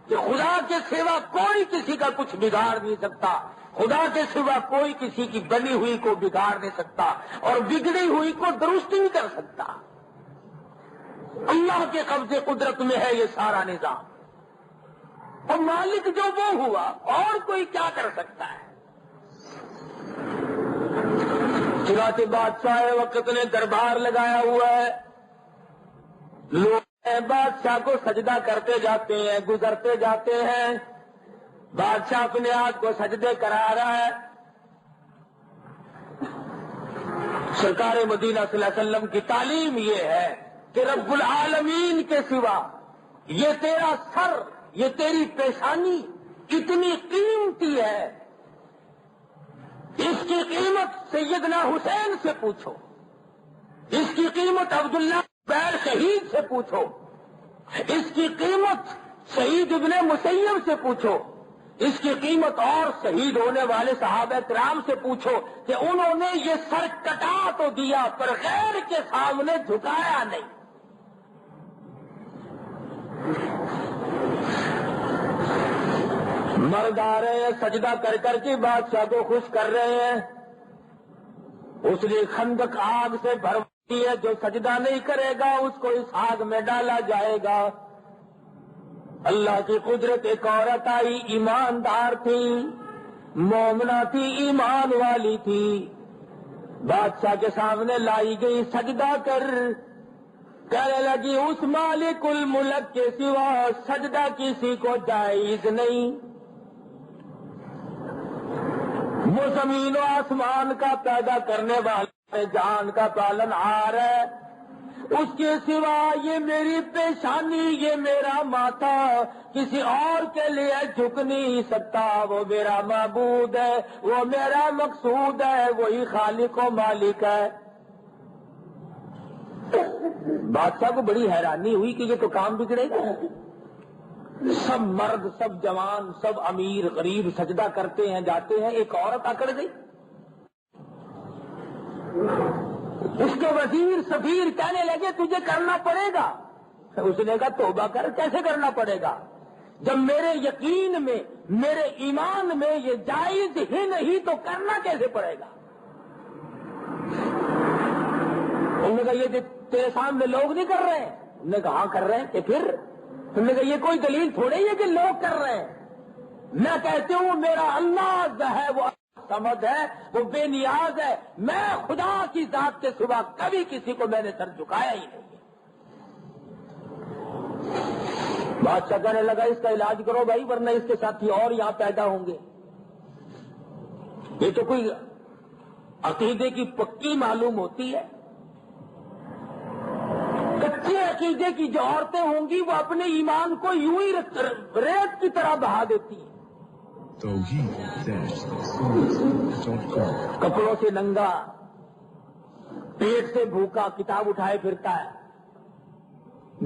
کہ خدا کے سوا کوئی کسی کا کچھ بگاڑ نہیں سکتا، خدا کے سوا کوئی کسی کی بنی ہوئی کو بگاڑ نہیں سکتا اور بگڑی ہوئی کو درست نہیں کر سکتا۔ اللہ کے قبضے قدرت میں ہے یہ سارا نظام، اور مالک جو وہ ہوا اور کوئی کیا کر سکتا ہے۔ چنانچہ بادشاہ وقت نے دربار لگایا ہوا ہے، لوگ بادشاہ کو سجدہ کرتے جاتے ہیں، گزرتے جاتے ہیں، بادشاہ اپنے آپ کو سجدے کرا رہا ہے۔ سرکار مدینہ صلی اللہ علیہ وسلم کی تعلیم یہ ہے کہ رب العالمین کے سوا یہ تیرا سر، یہ تیری پیشانی اتنی قیمتی ہے، اس کی قیمت سیدنا حسین سے پوچھو، اس کی قیمت عبداللہ بیر شہید سے پوچھو، اس کی قیمت شہید ابن مسیب سے پوچھو، اس کی قیمت اور شہید ہونے والے صحابہ کرام سے پوچھو کہ انہوں نے یہ سر کٹا تو دیا پر غیر کے سامنے جھکایا نہیں۔ مرد آ رہے ہیں سجدہ کر کر کے بادشاہ کو خوش کر رہے ہیں، اس نے خندق آگ سے بھر دی ہے، جو سجدہ نہیں کرے گا اس کو اس آگ میں ڈالا جائے گا۔ اللہ کی قدرت، ایک عورت آئی، ایماندار تھی، مومنہ تھی، ایمان والی تھی، بادشاہ کے سامنے لائی گئی، سجدہ کر، کہنے لگی اس مالک الملک کے سوا سجدہ کسی کو جائز نہیں، وہ زمین و آسمان کا پیدا کرنے والا جہان کا پالن ہار ہے، اس کے سوا یہ میری پیشانی، یہ میرا ماتھا کسی اور کے لیے جھک نہیں سکتا، وہ میرا معبود ہے، وہ میرا مقصود ہے، وہی خالق و مالک ہے۔ بادشاہ کو بڑی حیرانی ہوئی کہ یہ تو کام بگڑے گا، سب مرد، سب جوان، سب امیر غریب سجدہ کرتے ہیں جاتے ہیں، ایک عورت اکڑ گئی۔ اس کے وزیر سفیر کہنے لگے تجھے کرنا پڑے گا، اس نے کہا توبہ کر، کیسے کرنا پڑے گا جب میرے یقین میں، میرے ایمان میں یہ جائز ہی نہیں تو کرنا کیسے پڑے گا؟ انہوں نے کہا یہ تیرے سامنے لوگ نہیں کر رہے ہیں، انہوں نے کہا ہاں کر رہے ہیں، کہ پھر انہوں نے کہا یہ کوئی دلیل تھوڑی ہے کہ لوگ کر رہے ہیں، میں کہتی ہوں میرا اللہ جو ہے وہ سمجھ ہے، وہ بے نیاز ہے، میں خدا کی ذات کے سوا کبھی کسی کو میں نے سر جھکایا ہی نہیں۔ بادشاہ کہنے لگا اس کا علاج کرو بھائی، ورنہ اس کے ساتھی اور یہاں پیدا ہوں گے۔ یہ تو کوئی عقیدے کی پکی معلوم ہوتی ہے، کچے عقیدے کی جو عورتیں ہوں گی وہ اپنے ایمان کو یوں ہی ریت کی طرح بہا دیتی ہیں۔ کپڑوں سے ننگا، پیٹ سے بھوکا، کتاب اٹھائے پھرتا ہے،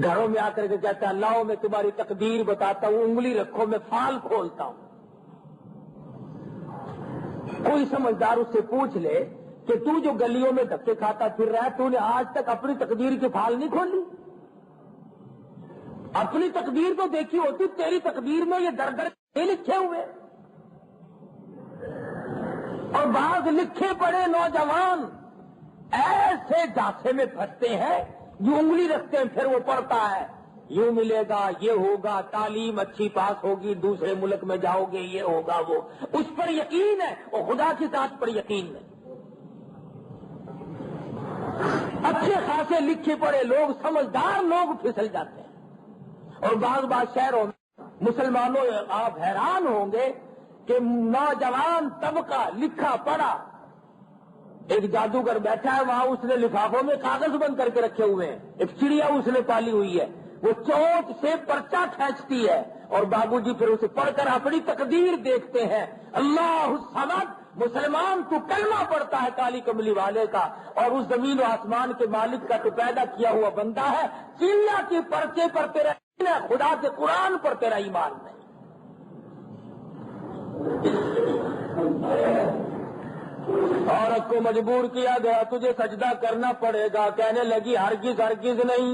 گھروں میں آ کر کے کہتا ہے لاؤ میں تمہاری تقدیر بتاتا ہوں، انگلی رکھو میں فال کھولتا ہوں۔ کوئی سمجھدار اس سے پوچھ لے کہ تو جو گلیوں میں دھکے کھاتا پھر رہا ہے، تو نے آج تک اپنی تقدیر کی فال نہیں کھولی؟ اپنی تقدیر تو دیکھی ہوتی، تیری تقدیر میں یہ در در نہیں لکھے ہوئے، اور بعض لکھے پڑے نوجوان ایسے جاسے میں پھنستے ہیں، جو انگلی رکھتے ہیں پھر وہ پڑھتا ہے یوں ملے گا، یہ ہوگا، تعلیم اچھی پاس ہوگی، دوسرے ملک میں جاؤ گے، یہ ہوگا، وہ اس پر یقین ہے اور خدا کی ذات پر یقین نہیں۔ اچھے خاصے لکھے پڑے لوگ، سمجھدار لوگ پھسل جاتے ہیں، اور بعض شہروں میں مسلمانوں آپ حیران ہوں گے کہ نوجوان طبقہ لکھا پڑھا، ایک جادوگر بیٹھا ہے وہاں، اس نے لفافوں میں کاغذ بند کر کے رکھے ہوئے ہیں، ایک چڑیا اس نے پالی ہوئی ہے، وہ چوٹ سے پرچہ کھینچتی ہے اور بابو جی پھر اسے پڑھ کر اپنی تقدیر دیکھتے ہیں، اللہ الصمد، مسلمان تو کلمہ پڑھتا ہے کالی کملی والے کا اور اس زمین و آسمان کے مالک کا تو پیدا کیا ہوا بندہ ہے، چڑیا کے پرچے پر تیرا ایمان ہے، خدا کے قرآن پر تیرا ایمان نہیں۔ عورت کو مجبور کیا گیا تجھے سجدہ کرنا پڑے گا، کہنے لگی ہرگز ہرگز نہیں،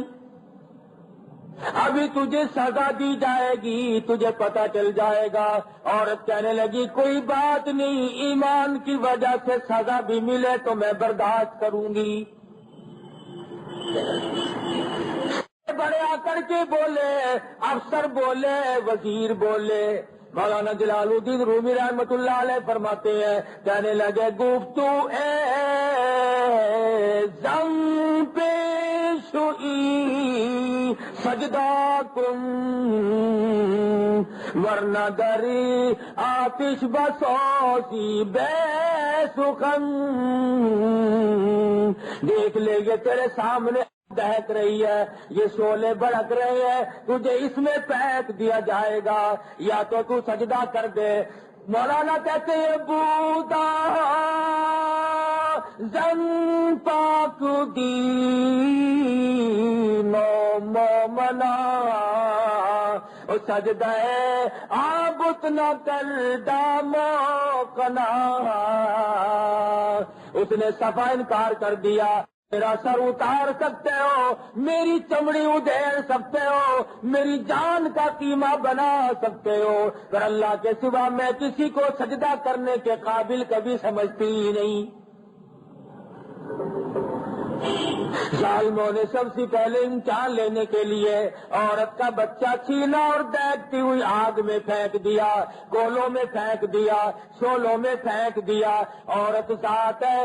ابھی تجھے سزا دی جائے گی، تجھے پتہ چل جائے گا۔ عورت کہنے لگی کوئی بات نہیں، ایمان کی وجہ سے سزا بھی ملے تو میں برداشت کروں گی۔ بڑے آ کر کے بولے، افسر بولے، وزیر بولے، مولانا جلال الدین رومی رحمۃ اللہ علیہ فرماتے ہیں، کہنے لگے گفتو اے زم پیش ہوئی سجدہ کن ورنہ دری آتش بسوسی بے سخن، دیکھ لے گے تیرے سامنے دہک رہی ہے، یہ شعلے بھڑک رہے ہیں، تجھے اس میں پھینک دیا جائے گا، یا تو سجدہ کر دے۔ مولانا کہتے ہیں بودا زن پاک دینو مومنا سجدہ آبت نہ کر دامو کنا، اس نے صفا انکار کر دیا۔ میرا سر اتار سکتے ہو، میری چمڑی ادھیڑ سکتے ہو، میری جان کا قیمہ بنا سکتے ہو، پر اللہ کے سوا میں کسی کو سجدہ کرنے کے قابل کبھی سمجھتی ہی نہیں۔ ظالموں نے سب سے پہلے امتحان لینے کے لیے عورت کا بچہ چھینا اور دیکھتی ہوئی آگ میں پھینک دیا، گولوں میں پھینک دیا، شولوں میں پھینک دیا۔ عورت ذات ہے،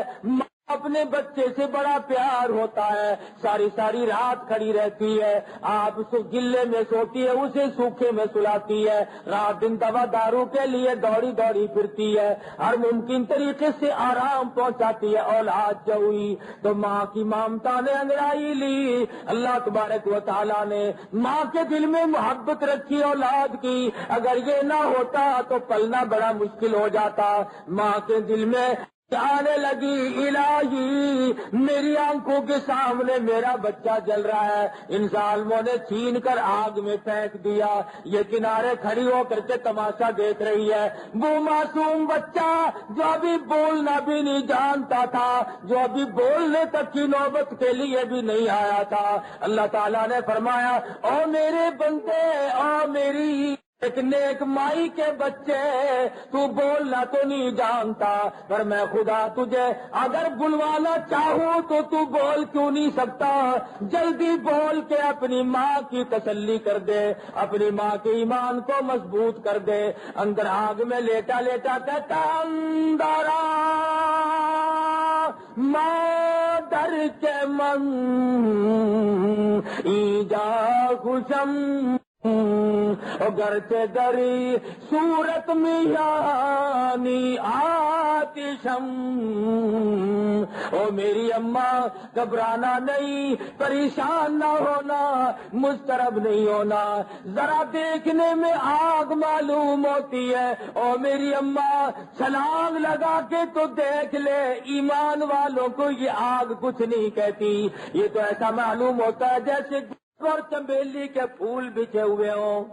اپنے بچے سے بڑا پیار ہوتا ہے، ساری ساری رات کھڑی رہتی ہے، آپ گلے میں سوتی ہے، اسے سوکھے میں سلاتی ہے، رات دن دوا دارو کے لیے دوڑی دوڑی پھرتی ہے، ہر ممکن طریقے سے آرام پہنچاتی ہے۔ اولاد جو ہوئی تو ماں کی ممتا نے انگڑائی لی، اللہ تبارک و تعالیٰ نے ماں کے دل میں محبت رکھی اولاد کی، اگر یہ نہ ہوتا تو پلنا بڑا مشکل ہو جاتا۔ ماں کے دل میں آنے لگی الہی میری آنکھوں کے سامنے میرا بچہ جل رہا ہے، ان ظالموں نے چھین کر آگ میں پھینک دیا، یہ کنارے کھڑی ہو کر کے تماشا دیکھ رہی ہے۔ وہ معصوم بچہ جو ابھی بولنا بھی نہیں جانتا تھا، جو ابھی بولنے تک کی نوبت کے لیے بھی نہیں آیا تھا، اللہ تعالیٰ نے فرمایا او میرے بندے، او میری ایک نیک مائی کے بچے، تو بولنا تو نہیں جانتا، پر میں خدا تجھے اگر بلوانا چاہوں تو بول کیوں نہیں سکتا؟ جلدی بول کے اپنی ماں کی تسلی کر دے، اپنی ماں کے ایمان کو مضبوط کر دے۔ اندر آگ میں لیٹا لیٹا کہتا اندرا ماں در کے من ایجا خوشم گرچہ دری صورت میں یعنی آتشم، او میری اماں گھبرانا نہیں، پریشان نہ ہونا، مضطرب نہیں ہونا، ذرا دیکھنے میں آگ معلوم ہوتی ہے، او میری اماں چھلانگ لگا کے تو دیکھ لے، ایمان والوں کو یہ آگ کچھ نہیں کہتی، یہ تو ایسا معلوم ہوتا ہے جیسے اور چمیلی کے پھول بچھے ہوئے ہوں۔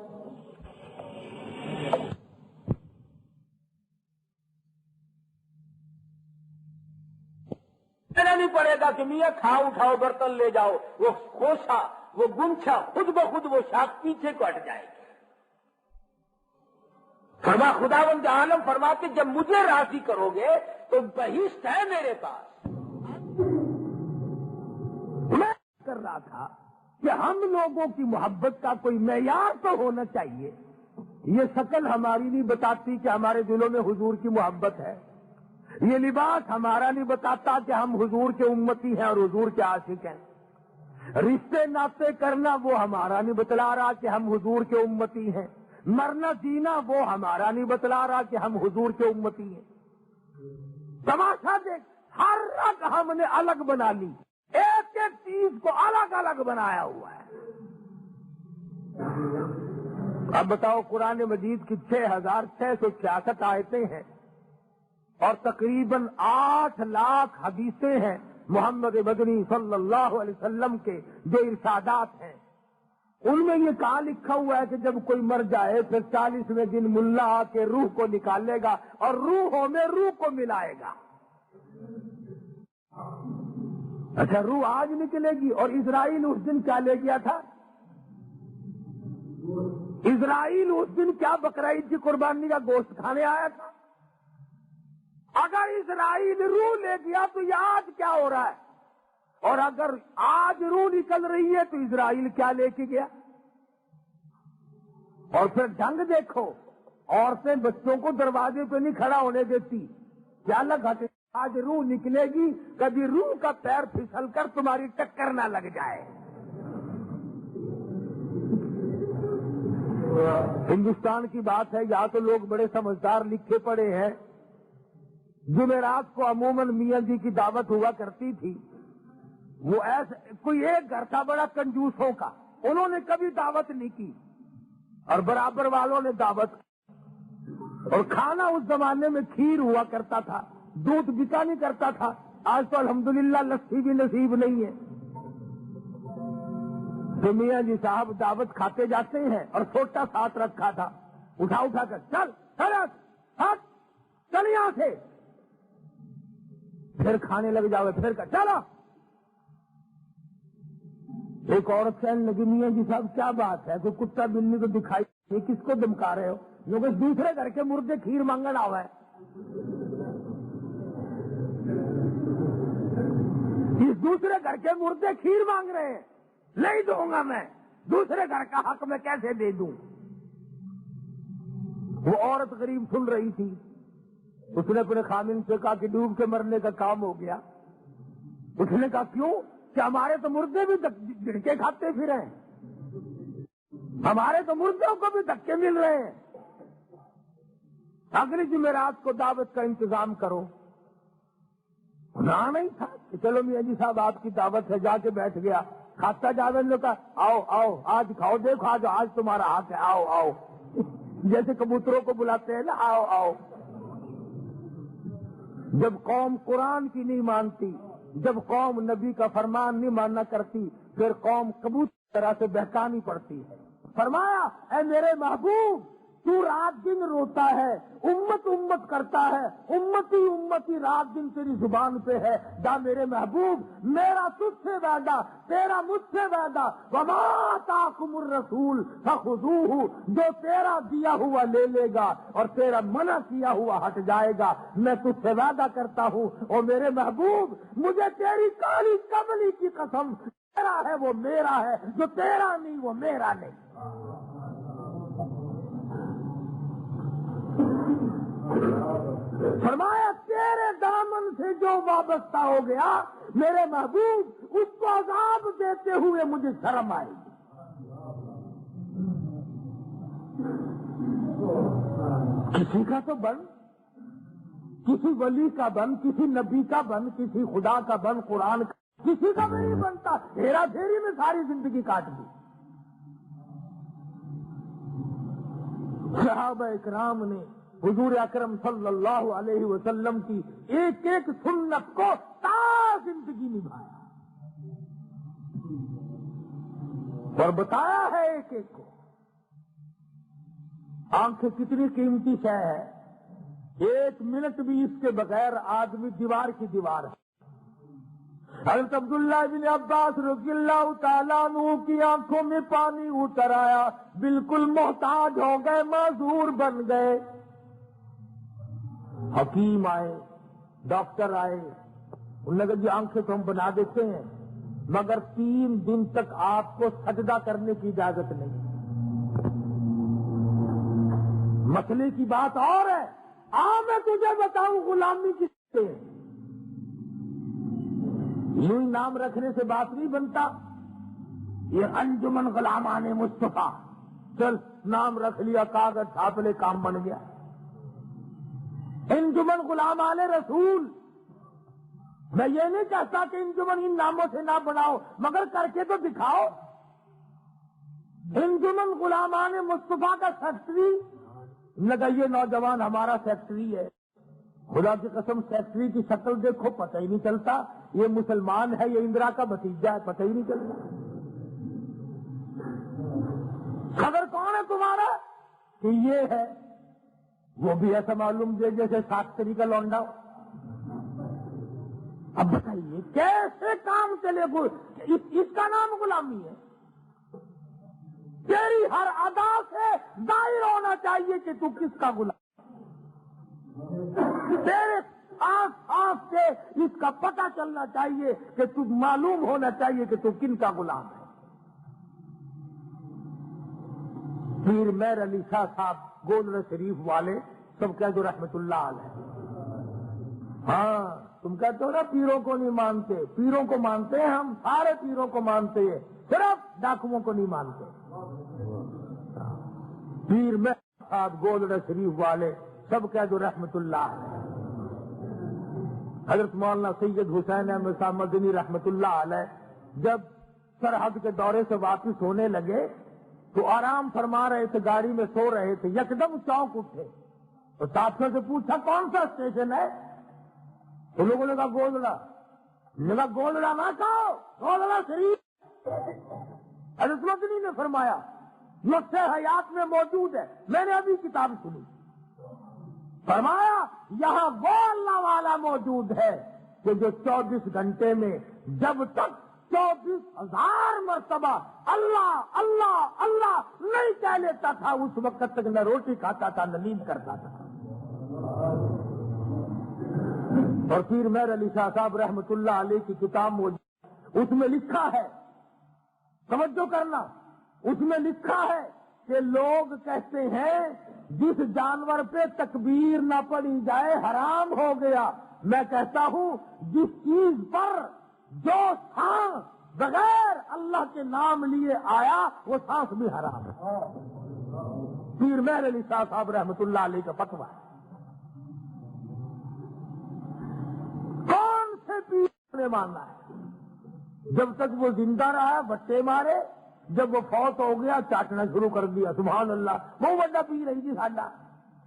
کہنا نہیں پڑے گا کہ میاں کھاؤ اٹھاؤ برتن لے جاؤ، وہ خوشا وہ گمچھا خود بخود وہ شاخ پیچھے کو ہٹ جائے گی۔ فرما خداوند عالم فرماتے جب مجھے راضی کرو گے تو بہشت ہے میرے پاس۔ میں کر رہا تھا کہ ہم لوگوں کی محبت کا کوئی معیار تو ہونا چاہیے، یہ شکل ہماری نہیں بتاتی کہ ہمارے دلوں میں حضور کی محبت ہے، یہ لباس ہمارا نہیں بتاتا کہ ہم حضور کے امتی ہیں اور حضور کے عاشق ہیں، رشتے ناطے کرنا وہ ہمارا نہیں بتلا رہا کہ ہم حضور کے امتی ہیں، مرنا جینا وہ ہمارا نہیں بتلا رہا کہ ہم حضور کے امتی ہیں۔ تماشا دیکھ، ہر رگ ہم نے الگ بنا لی، ایک ایک چیز کو الگ الگ بنایا ہوا ہے۔ اب بتاؤ قرآن مجید کی 6666 آیتیں ہیں اور تقریباً 8 لاکھ حدیثیں ہیں محمد مدنی صلی اللہ علیہ وسلم کے جو ارشادات ہیں، ان میں یہ کہاں لکھا ہوا ہے کہ جب کوئی مر جائے پھر 40ویں دن ملا آ کے روح کو نکالے گا اور روحوں میں روح کو ملائے گا؟ اچھا، روح آج نکلے گی، اور اسرائیل اس دن کیا لے گیا تھا؟ اسرائیل اس دن کیا بقرعید کی قربانی کا گوشت کھانے آیا تھا؟ اگر اسرائیل روح لے گیا تو یہ آج کیا ہو رہا ہے؟ اور اگر آج روح نکل رہی ہے تو اسرائیل کیا لے کے گیا؟ اور پھر ڈھنگ دیکھو، عورتیں بچوں کو دروازے پہ نہیں کھڑا ہونے دیتی، کیا لگا کہ آج روح نکلے گی، کبھی روح کا پیر پھسل کر تمہاری ٹکر نہ لگ جائے۔ ہندوستان کی بات ہے، یہاں تو لوگ بڑے سمجھدار لکھے پڑے ہیں۔ جمعرات کو عموماً میاں جی کی دعوت ہوا کرتی تھی، وہ ایسے کوئی ایک گھر تھا بڑا کنجوسوں کا، انہوں نے کبھی دعوت نہیں کی، اور برابر والوں نے دعوت کی، اور کھانا اس زمانے میں کھیر ہوا کرتا تھا، دودھ بکا نہیں کرتا تھا۔ آج تو الحمدللہ لسی بھی نصیب نہیں ہے۔ تو میاں جی صاحب دعوت کھاتے جاتے ہیں، اور چھوٹا ساتھ رکھا تھا، اٹھا کر چل ہٹ چل یہاں سے، پھر کھانے لگ جاؤ، پھر کر چلو۔ ایک عورت کہنے لگی میاں جی صاحب کیا بات ہے، کوئی کتا بلی تو دکھائی نہیں، کس کو دمکا رہے ہو؟ لوگ دوسرے گھر کے مردے کھیر مانگن آوا ہے، اس دوسرے گھر کے مردے کھیر مانگ رہے ہیں، نہیں دوں گا میں، دوسرے گھر کا حق میں کیسے دے دوں؟ وہ عورت غریب سن رہی تھی، اس نے اپنے خامن سے کہا کہ ڈوب کے مرنے کا کام ہو گیا۔ اس نے کہا کیوں؟ کہ ہمارے تو مردے بھی جھڑکے کھاتے پھر ہیں، ہمارے تو مردوں کو بھی دھکے مل رہے ہیں، اگلی جمعرات کو دعوت کا انتظام کرو۔ نہ نہیں تھا کہ چلو میاں جی صاحب آپ کی دعوت ہے، جا کے بیٹھ گیا۔ کھاتا جاوید نے کہا آؤ آؤ آج کھاؤ، دیکھو آج تمہارا حق ہے، آؤ آؤ، جیسے کبوتروں کو بلاتے ہیں نا، آؤ آؤ۔ جب قوم قرآن کی نہیں مانتی، جب قوم نبی کا فرمان نہیں ماننا کرتی، پھر قوم کبوتر کی طرح سے بہکانی پڑتی ہے۔ فرمایا اے میرے محبوب، تو رات دن روتا ہے، امت امت کرتا ہے، امتی رات دن تیری زبان پہ ہے۔ دا میرے محبوب، میرا تجھ سے وعدہ، تیرا مجھ سے وعدہ، وما آتاکم الرسول فخذوہ، جو تیرا دیا ہوا لے لے گا اور تیرا منع کیا ہوا ہٹ جائے گا۔ میں تجھ سے وعدہ کرتا ہوں اور میرے محبوب، مجھے تیری کالی کملی کی قسم، تیرا ہے وہ میرا ہے، جو تیرا نہیں وہ میرا نہیں۔ فرمایا تیرے دامن سے جو وابستہ ہو گیا میرے محبوب، اس کو عذاب دیتے ہوئے مجھے شرم آئی۔ کسی کا تو بن، کسی ولی کا بن، کسی نبی کا بن، کسی خدا کا بن، قرآن کا، کسی کا بھی نہیں بنتا، ہیرا پھیری میں ساری زندگی کاٹ دی۔ صحابہ اکرام نے حضور اکرم صلی اللہ علیہ وسلم کی ایک ایک سنت کو تا زندگی نبھایا اور بتایا ہے ایک ایک کو۔ آنکھیں کتنی قیمتی شے ہے، ایک منٹ بھی اس کے بغیر آدمی دیوار کی دیوار ہے۔ حضرت عبداللہ بن عباس رضی اللہ تعالیٰ عنہ کی آنکھوں میں پانی اتر آیا، بالکل محتاج ہو گئے، معذور بن گئے۔ حکیم آئے، ڈاکٹر آئے، انہوں نے کہا جی آنکھیں تو ہم بنا دیتے ہیں، مگر 3 دن تک آپ کو سجدہ کرنے کی اجازت نہیں۔ مسئلے کی بات اور ہے، میں تجھے بتاؤں غلامی کس سے، یوں ہی نام رکھنے سے بات نہیں بنتا۔ یہ انجمن غلامان مصطفیٰ، چل نام رکھ لیا، کاغذ چھاپ لے، کام بن گیا۔ انجمن غلامان رسول، میں یہ نہیں چاہتا کہ انجمن ان ناموں سے نہ بناؤ، مگر کر کے تو دکھاؤ۔ انجمن غلامان مصطفیٰ کا سیکٹری لگا، یہ نوجوان ہمارا سیکٹری ہے، خدا کی قسم سیکٹری کی شکل دیکھو پتہ ہی نہیں چلتا یہ مسلمان ہے، یہ اندرا کا بھتیجا ہے، پتہ ہی نہیں چلتا۔ صدر کون ہے تمہارا؟ کہ یہ ہے، وہ بھی ایسا معلوم دے جیسے شاستری کا لونڈا ہو۔ اب بتائیے کیسے کام چلے گا؟ اس کا نام غلامی ہے؟ تیری ہر ادا سے ظاہر ہونا چاہیے کہ تو کس کا غلام، تیرے آنکھ آنکھ سے اس کا پتہ چلنا چاہیے کہ تو معلوم ہونا چاہیے کہ تو کن کا غلام ہے۔ پیر مہر علی شاہ صاحب گولڑا شریف والے سب کہہ دو رحمت اللہ علیہ۔ ہاں تم کہتے ہو نا پیروں کو نہیں مانتے، پیروں کو مانتے ہیں ہم، سارے پیروں کو مانتے ہیں، صرف ڈاکوؤں کو نہیں مانتے۔ پیر مہر صاحب گولڑا شریف والے سب کہہ دو رحمت اللہ علیہ۔ حضرت مولانا سید حسین احمد صاحب مدنی رحمت اللہ علیہ جب سرحد کے دورے سے واپس ہونے لگے تو آرام فرما رہے تھے، گاڑی میں سو رہے تھے، یکدم چونک اٹھے تو ساتھیوں سے پوچھا کون سا اسٹیشن ہے؟ تو لوگوں نے کہا گولڑا۔ نے کہا گولڑا نہ کہو، گولڑا شریف۔ حضرت مدنی نے فرمایا نقشہ حیات میں موجود ہے، میں نے ابھی کتاب سنی، فرمایا یہاں وہ اللہ والا موجود ہے کہ جو 24 گھنٹے میں جب تک 24,000 مرتبہ اللہ اللہ اللہ نہیں کہہ لیتا تھا اس وقت تک نہ روٹی کھاتا تھا نہ نیند کرتا تھا۔ اور پیر مہر علی شاہ صاحب رحمت اللہ علیہ کی کتاب موجود، اس میں لکھا ہے، توجہ کرنا، اس میں لکھا ہے کہ لوگ کہتے ہیں جس جانور پہ تکبیر نہ پڑی جائے حرام ہو گیا، میں کہتا ہوں جس چیز پر جو سانس بغیر اللہ کے نام لیے آیا وہ سانس بھی حرام ہے۔ پیر مہر علی شاہ صاحب رحمت اللہ علیہ کا فتویٰ ہے۔ کون سے پیر نے ماننا ہے؟ جب تک وہ زندہ رہا بٹے مارے، جب وہ فوت ہو گیا چاٹنا شروع کر دیا، سبحان اللہ، وہ بڑا پیر رہی تھی ساڈا،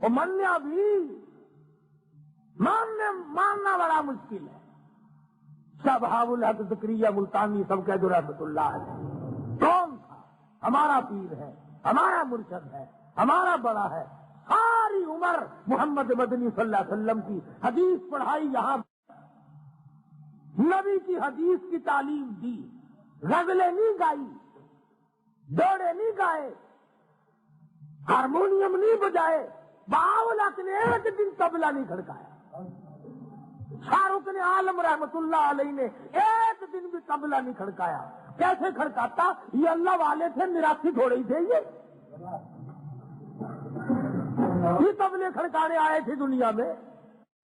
وہ منیا بھی ماننا بڑا مشکل ہے۔ شاہ بہاء الحق زکریا ملتانی سب کہہ دو رحمت اللہ علیہ کون تھا؟ ہمارا پیر ہے، ہمارا مرشد ہے، ہمارا بڑا ہے، ساری عمر محمد مدنی صلی اللہ علیہ وسلم کی حدیث پڑھائی، یہاں نبی کی حدیث کی تعلیم دی، غزلیں نہیں گائی، دوڑے نہیں گائے، ہارمونیم نہیں بجائے، باولت نے ایک دن طبلہ نہیں کھڑکایا، شاہ رخ نے عالم رحمت اللہ علیہ نے ایک دن بھی طبلہ نہیں کھڑکایا۔ کیسے کھڑکاتا؟ یہ اللہ والے تھے، میراثی تھوڑے ہی تھے، یہ طبلے کھڑکانے آئے تھے دنیا میں،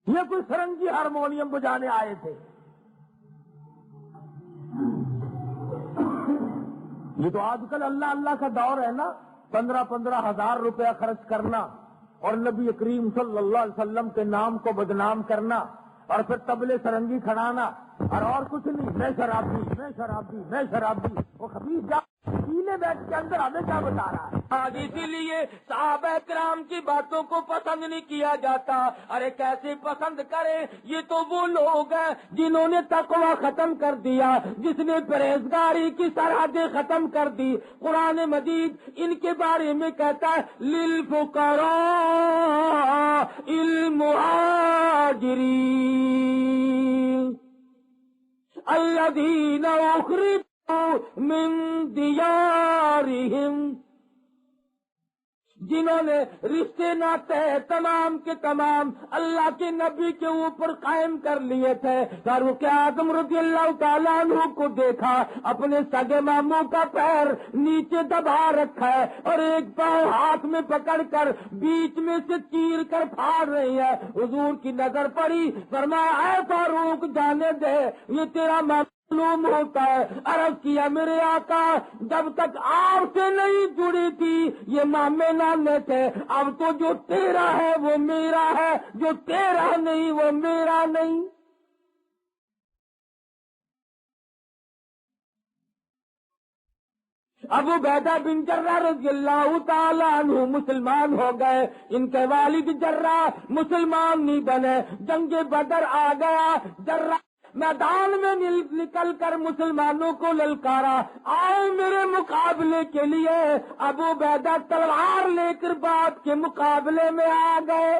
یہ کوئی سرنگی ہارمونیم بجانے آئے تھے؟ یہ تو آج کل اللہ اللہ کا دور ہے نا، 15 ہزار روپیہ خرچ کرنا اور نبی کریم صلی اللہ علیہ وسلم کے نام کو بدنام کرنا اور پھر طبلے سرنگی کھڑانا اور کچھ نہیں، میں شرابی میں شرابی میں شرابی، وہ خبیث جا پیلے بیٹھ کے اندر ہمیں کیا بتا رہا ہے؟ آج اسی لیے صحابہ کرام کی باتوں کو پسند نہیں کیا جاتا۔ ارے کیسے پسند کرے؟ یہ تو وہ لوگ ہیں جنہوں نے تقوی ختم کر دیا، جس نے پرہیزگاری کی سرحدیں ختم کر دی۔ قرآن مجید ان کے بارے میں کہتا ہے للفقراء المہاجرین الذین اخرجوا من دیارہم، جنہوں نے رشتے ناتے تمام کے تمام اللہ کے نبی کے اوپر قائم کر لیے تھے۔ فاروق اعظم رضی اللہ تعالیٰ عنہ کو دیکھا اپنے سگے ماموں کا پیر نیچے دبا رکھا ہے اور ایک پاؤں ہاتھ میں پکڑ کر بیچ میں سے چیر کر پھاڑ رہی ہے۔ حضور کی نظر پڑی، فرمایا اے فاروق جانے دے، یہ تیرا معلوم ہوتا ہے۔ عرض کیا میرے آقا جب تک آپ سے نہیں جڑی تھی یہ مامے نانے تھے، اب تو جو تیرا ہے وہ میرا ہے، جو تیرا نہیں وہ میرا نہیں۔ ابو عبیدہ بن جرہ رضی اللہ تعالیٰ عنہ مسلمان ہو گئے، ان کے والد جرہ مسلمان نہیں بنے۔ جنگ بدر آ گیا، جرہ میدان میں نکل کر مسلمانوں کو للکارا، آؤ میرے مقابلے کے لیے۔ ابو عبیدہ تلوار لے کر باپ کے مقابلے میں آ گئے۔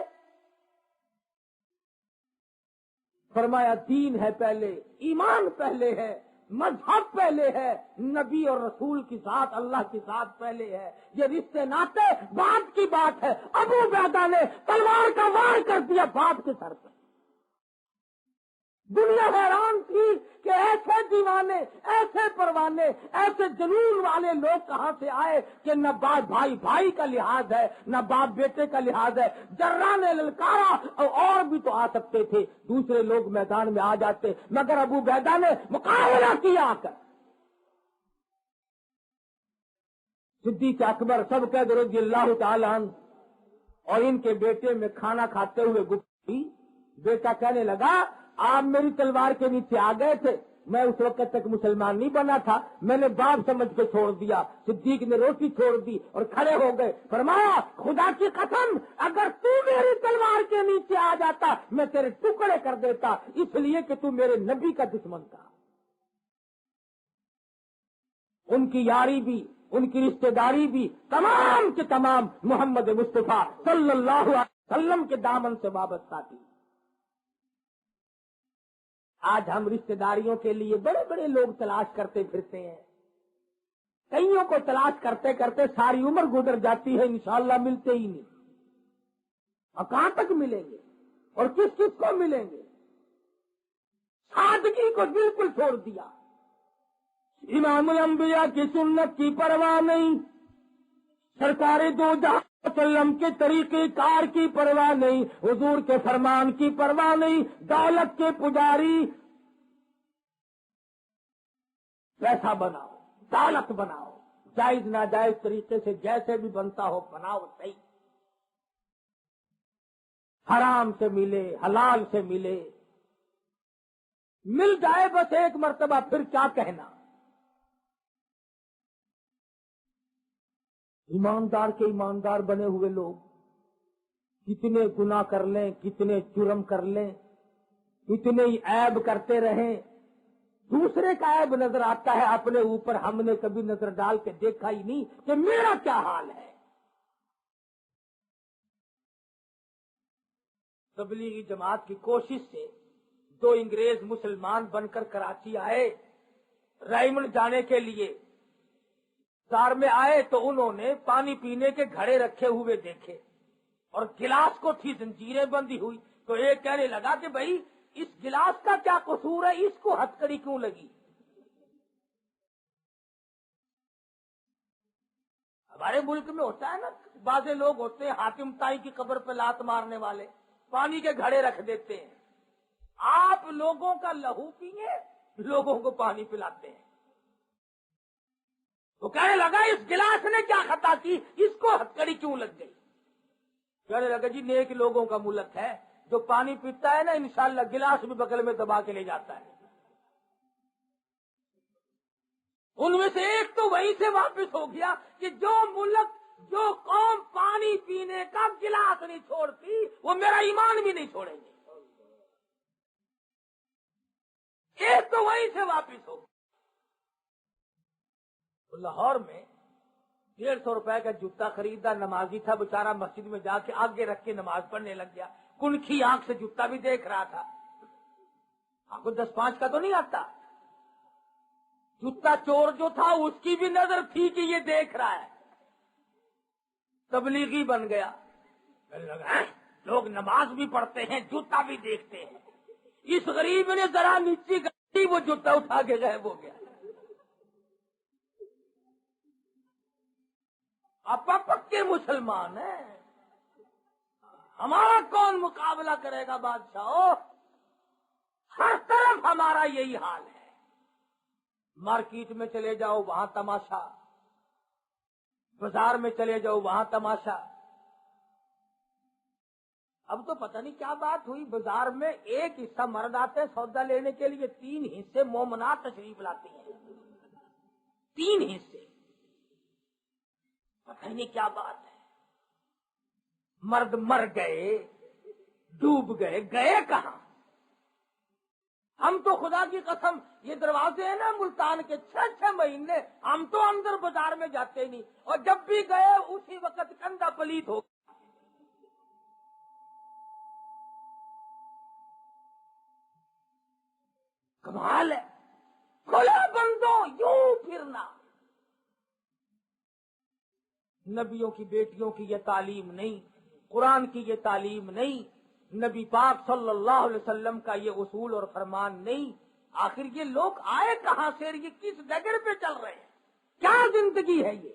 فرمایا دین ہے پہلے، ایمان پہلے ہے، مذہب پہلے ہے، نبی اور رسول کی ذات، اللہ کی ذات پہلے ہے، یہ رشتے ناطے بعد کی بات ہے۔ ابو عبیدہ نے تلوار کا وار کر دیا باپ کے سر پہ۔ دنیا حیران تھی کہ ایسے دیوانے، ایسے پروانے، ایسے جنون والے لوگ کہاں سے آئے کہ نہ باپ بھائی کا لحاظ ہے، نہ باپ بیٹے کا لحاظ ہے۔ جرہ نے للکارا، اور بھی تو آ سکتے تھے، دوسرے لوگ میدان میں آ جاتے، مگر ابو عبیدہ نے مقابلہ کیا آ کر۔ صدیق اکبر سب قید رضی اللہ تعالی عنہ اور ان کے بیٹے میں کھانا کھاتے ہوئے گفتگو، بیٹا کہنے لگا آپ میری تلوار کے نیچے آ گئے تھے، میں اس وقت تک مسلمان نہیں بنا تھا، میں نے باپ سمجھ کے چھوڑ دیا۔ صدیق نے روٹی چھوڑ دی اور کھڑے ہو گئے، فرمایا خدا کی قسم اگر تو میری تلوار کے نیچے آ جاتا میں تیرے ٹکڑے کر دیتا، اس لیے کہ تو میرے نبی کا دشمن تھا۔ ان کی یاری بھی، ان کی رشتہ داری بھی تمام کے تمام محمد مصطفیٰ صلی اللہ علیہ وسلم کے دامن سے وابستہ تھی۔ آج ہم رشتہ داریوں کے لیے بڑے بڑے لوگ تلاش کرتے پھرتے ہیں، کئیوں کو تلاش کرتے کرتے ساری عمر گزر جاتی ہے، انشاءاللہ ملتے ہی نہیں، اور کہاں تک ملیں گے اور کس کس کو ملیں گے؟ سادگی کو بالکل چھوڑ دیا۔ امام الانبیاء کی سنت کی پرواہ نہیں، سرکار دو جہاں وسلم کے طریقے کار کی پرواہ نہیں، حضور کے فرمان کی پرواہ نہیں، دولت کے پجاری، پیسہ بناؤ، دولت بناؤ، جائز ناجائز طریقے سے جیسے بھی بنتا ہو بناؤ، صحیح، حرام سے ملے حلال سے ملے، مل جائے بس ایک مرتبہ، پھر کیا کہنا۔ ایماندار کے ایماندار بنے ہوئے لوگ کتنے گناہ کر لیں، کتنے جرم کر لیں، کتنے ہی عیب کرتے رہیں، دوسرے کا عیب نظر آتا ہے، اپنے اوپر ہم نے کبھی نظر ڈال کے دیکھا ہی نہیں کہ میرا کیا حال ہے۔ تبلیغی جماعت کی کوشش سے دو انگریز مسلمان بن کر کراچی آئے، رائمنڈ جانے کے لیے بازار میں آئے تو انہوں نے پانی پینے کے گھڑے رکھے ہوئے دیکھے اور گلاس کو تھی زنجیریں بندھی ہوئی، تو ایک کہنے لگا کہ بھائی اس گلاس کا کیا قصور ہے، اس کو ہتکڑی کیوں لگی؟ ہمارے ملک میں ہوتا ہے نا، بعض لوگ ہوتے ہیں حاتم تائی کی قبر پہ لات مارنے والے، پانی کے گھڑے رکھ دیتے ہیں۔ آپ لوگوں کا لہو پیے، لوگوں کو پانی پلاتے ہیں۔ تو کہنے لگا اس گلاس نے کیا خطا کی، اس کو ہتکڑی کیوں لگ گئی؟ کہنے لگا جی نیک لوگوں کا ملک ہے، جو پانی پیتا ہے نا انشاءاللہ گلاس بھی بغل میں دبا کے لے جاتا ہے۔ ان میں سے ایک تو وہیں سے واپس ہو گیا کہ جو ملک، جو قوم پانی پینے کا گلاس نہیں چھوڑتی وہ میرا ایمان بھی نہیں چھوڑیں گے۔ ایک تو وہیں سے واپس ہو گیا۔ لاہور میں 150 روپے کا جوتا خریدا، نمازی تھا بیچارہ، مسجد میں جا کے آگے رکھ کے نماز پڑھنے لگ گیا، کنکھی آنکھ سے جوتا بھی دیکھ رہا تھا۔ آپ کو 10-5 کا تو نہیں آتا؟ جوتا چور جو تھا اس کی بھی نظر تھی کہ یہ دیکھ رہا ہے، تبلیغی بن گیا۔ لوگ نماز بھی پڑھتے ہیں، جوتا بھی دیکھتے ہیں، اس غریب نے ذرا نیچی گئی، وہ جوتا اٹھا کے غائب ہو گیا۔ آپ پکے مسلمان ہیں، ہمارا کون مقابلہ کرے گا بادشاہ؟ ہر طرف ہمارا یہی حال ہے۔ مارکیٹ میں چلے جاؤ وہاں تماشا، بازار میں چلے جاؤ وہاں تماشا۔ اب تو پتہ نہیں کیا بات ہوئی، بازار میں ایک حصہ مرد آتے ہیں سودا لینے کے لیے، 3 حصے مومنات تشریف لاتی ہیں، 3 حصے، پتہ نہیں کیا بات ہے۔ مرد مر گئے، ڈوب گئے، گئے کہاں؟ ہم تو خدا کی قسم یہ دروازے ہیں نا ملتان کے 6 مہینے ہم تو اندر بازار میں جاتے نہیں، اور جب بھی گئے اسی وقت کندھا پلیت ہو گیا۔ کمال ہے، کھلا بندوں یوں پھرنا۔ نبیوں کی بیٹیوں کی یہ تعلیم نہیں، قرآن کی یہ تعلیم نہیں، نبی پاک صلی اللہ علیہ وسلم کا یہ اصول اور فرمان نہیں۔ آخر یہ لوگ آئے کہاں سے، یہ کس ڈگر پہ چل رہے ہیں، کیا زندگی ہے یہ؟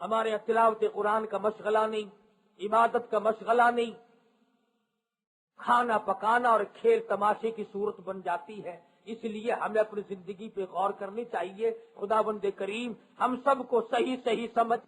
ہمارے تلاوت قرآن کا مشغلہ نہیں، عبادت کا مشغلہ نہیں، کھانا پکانا اور کھیل تماشے کی صورت بن جاتی ہے۔ اس لیے ہمیں اپنی زندگی پہ غور کرنی چاہیے۔ خداوند کریم ہم سب کو صحیح صحیح سمجھ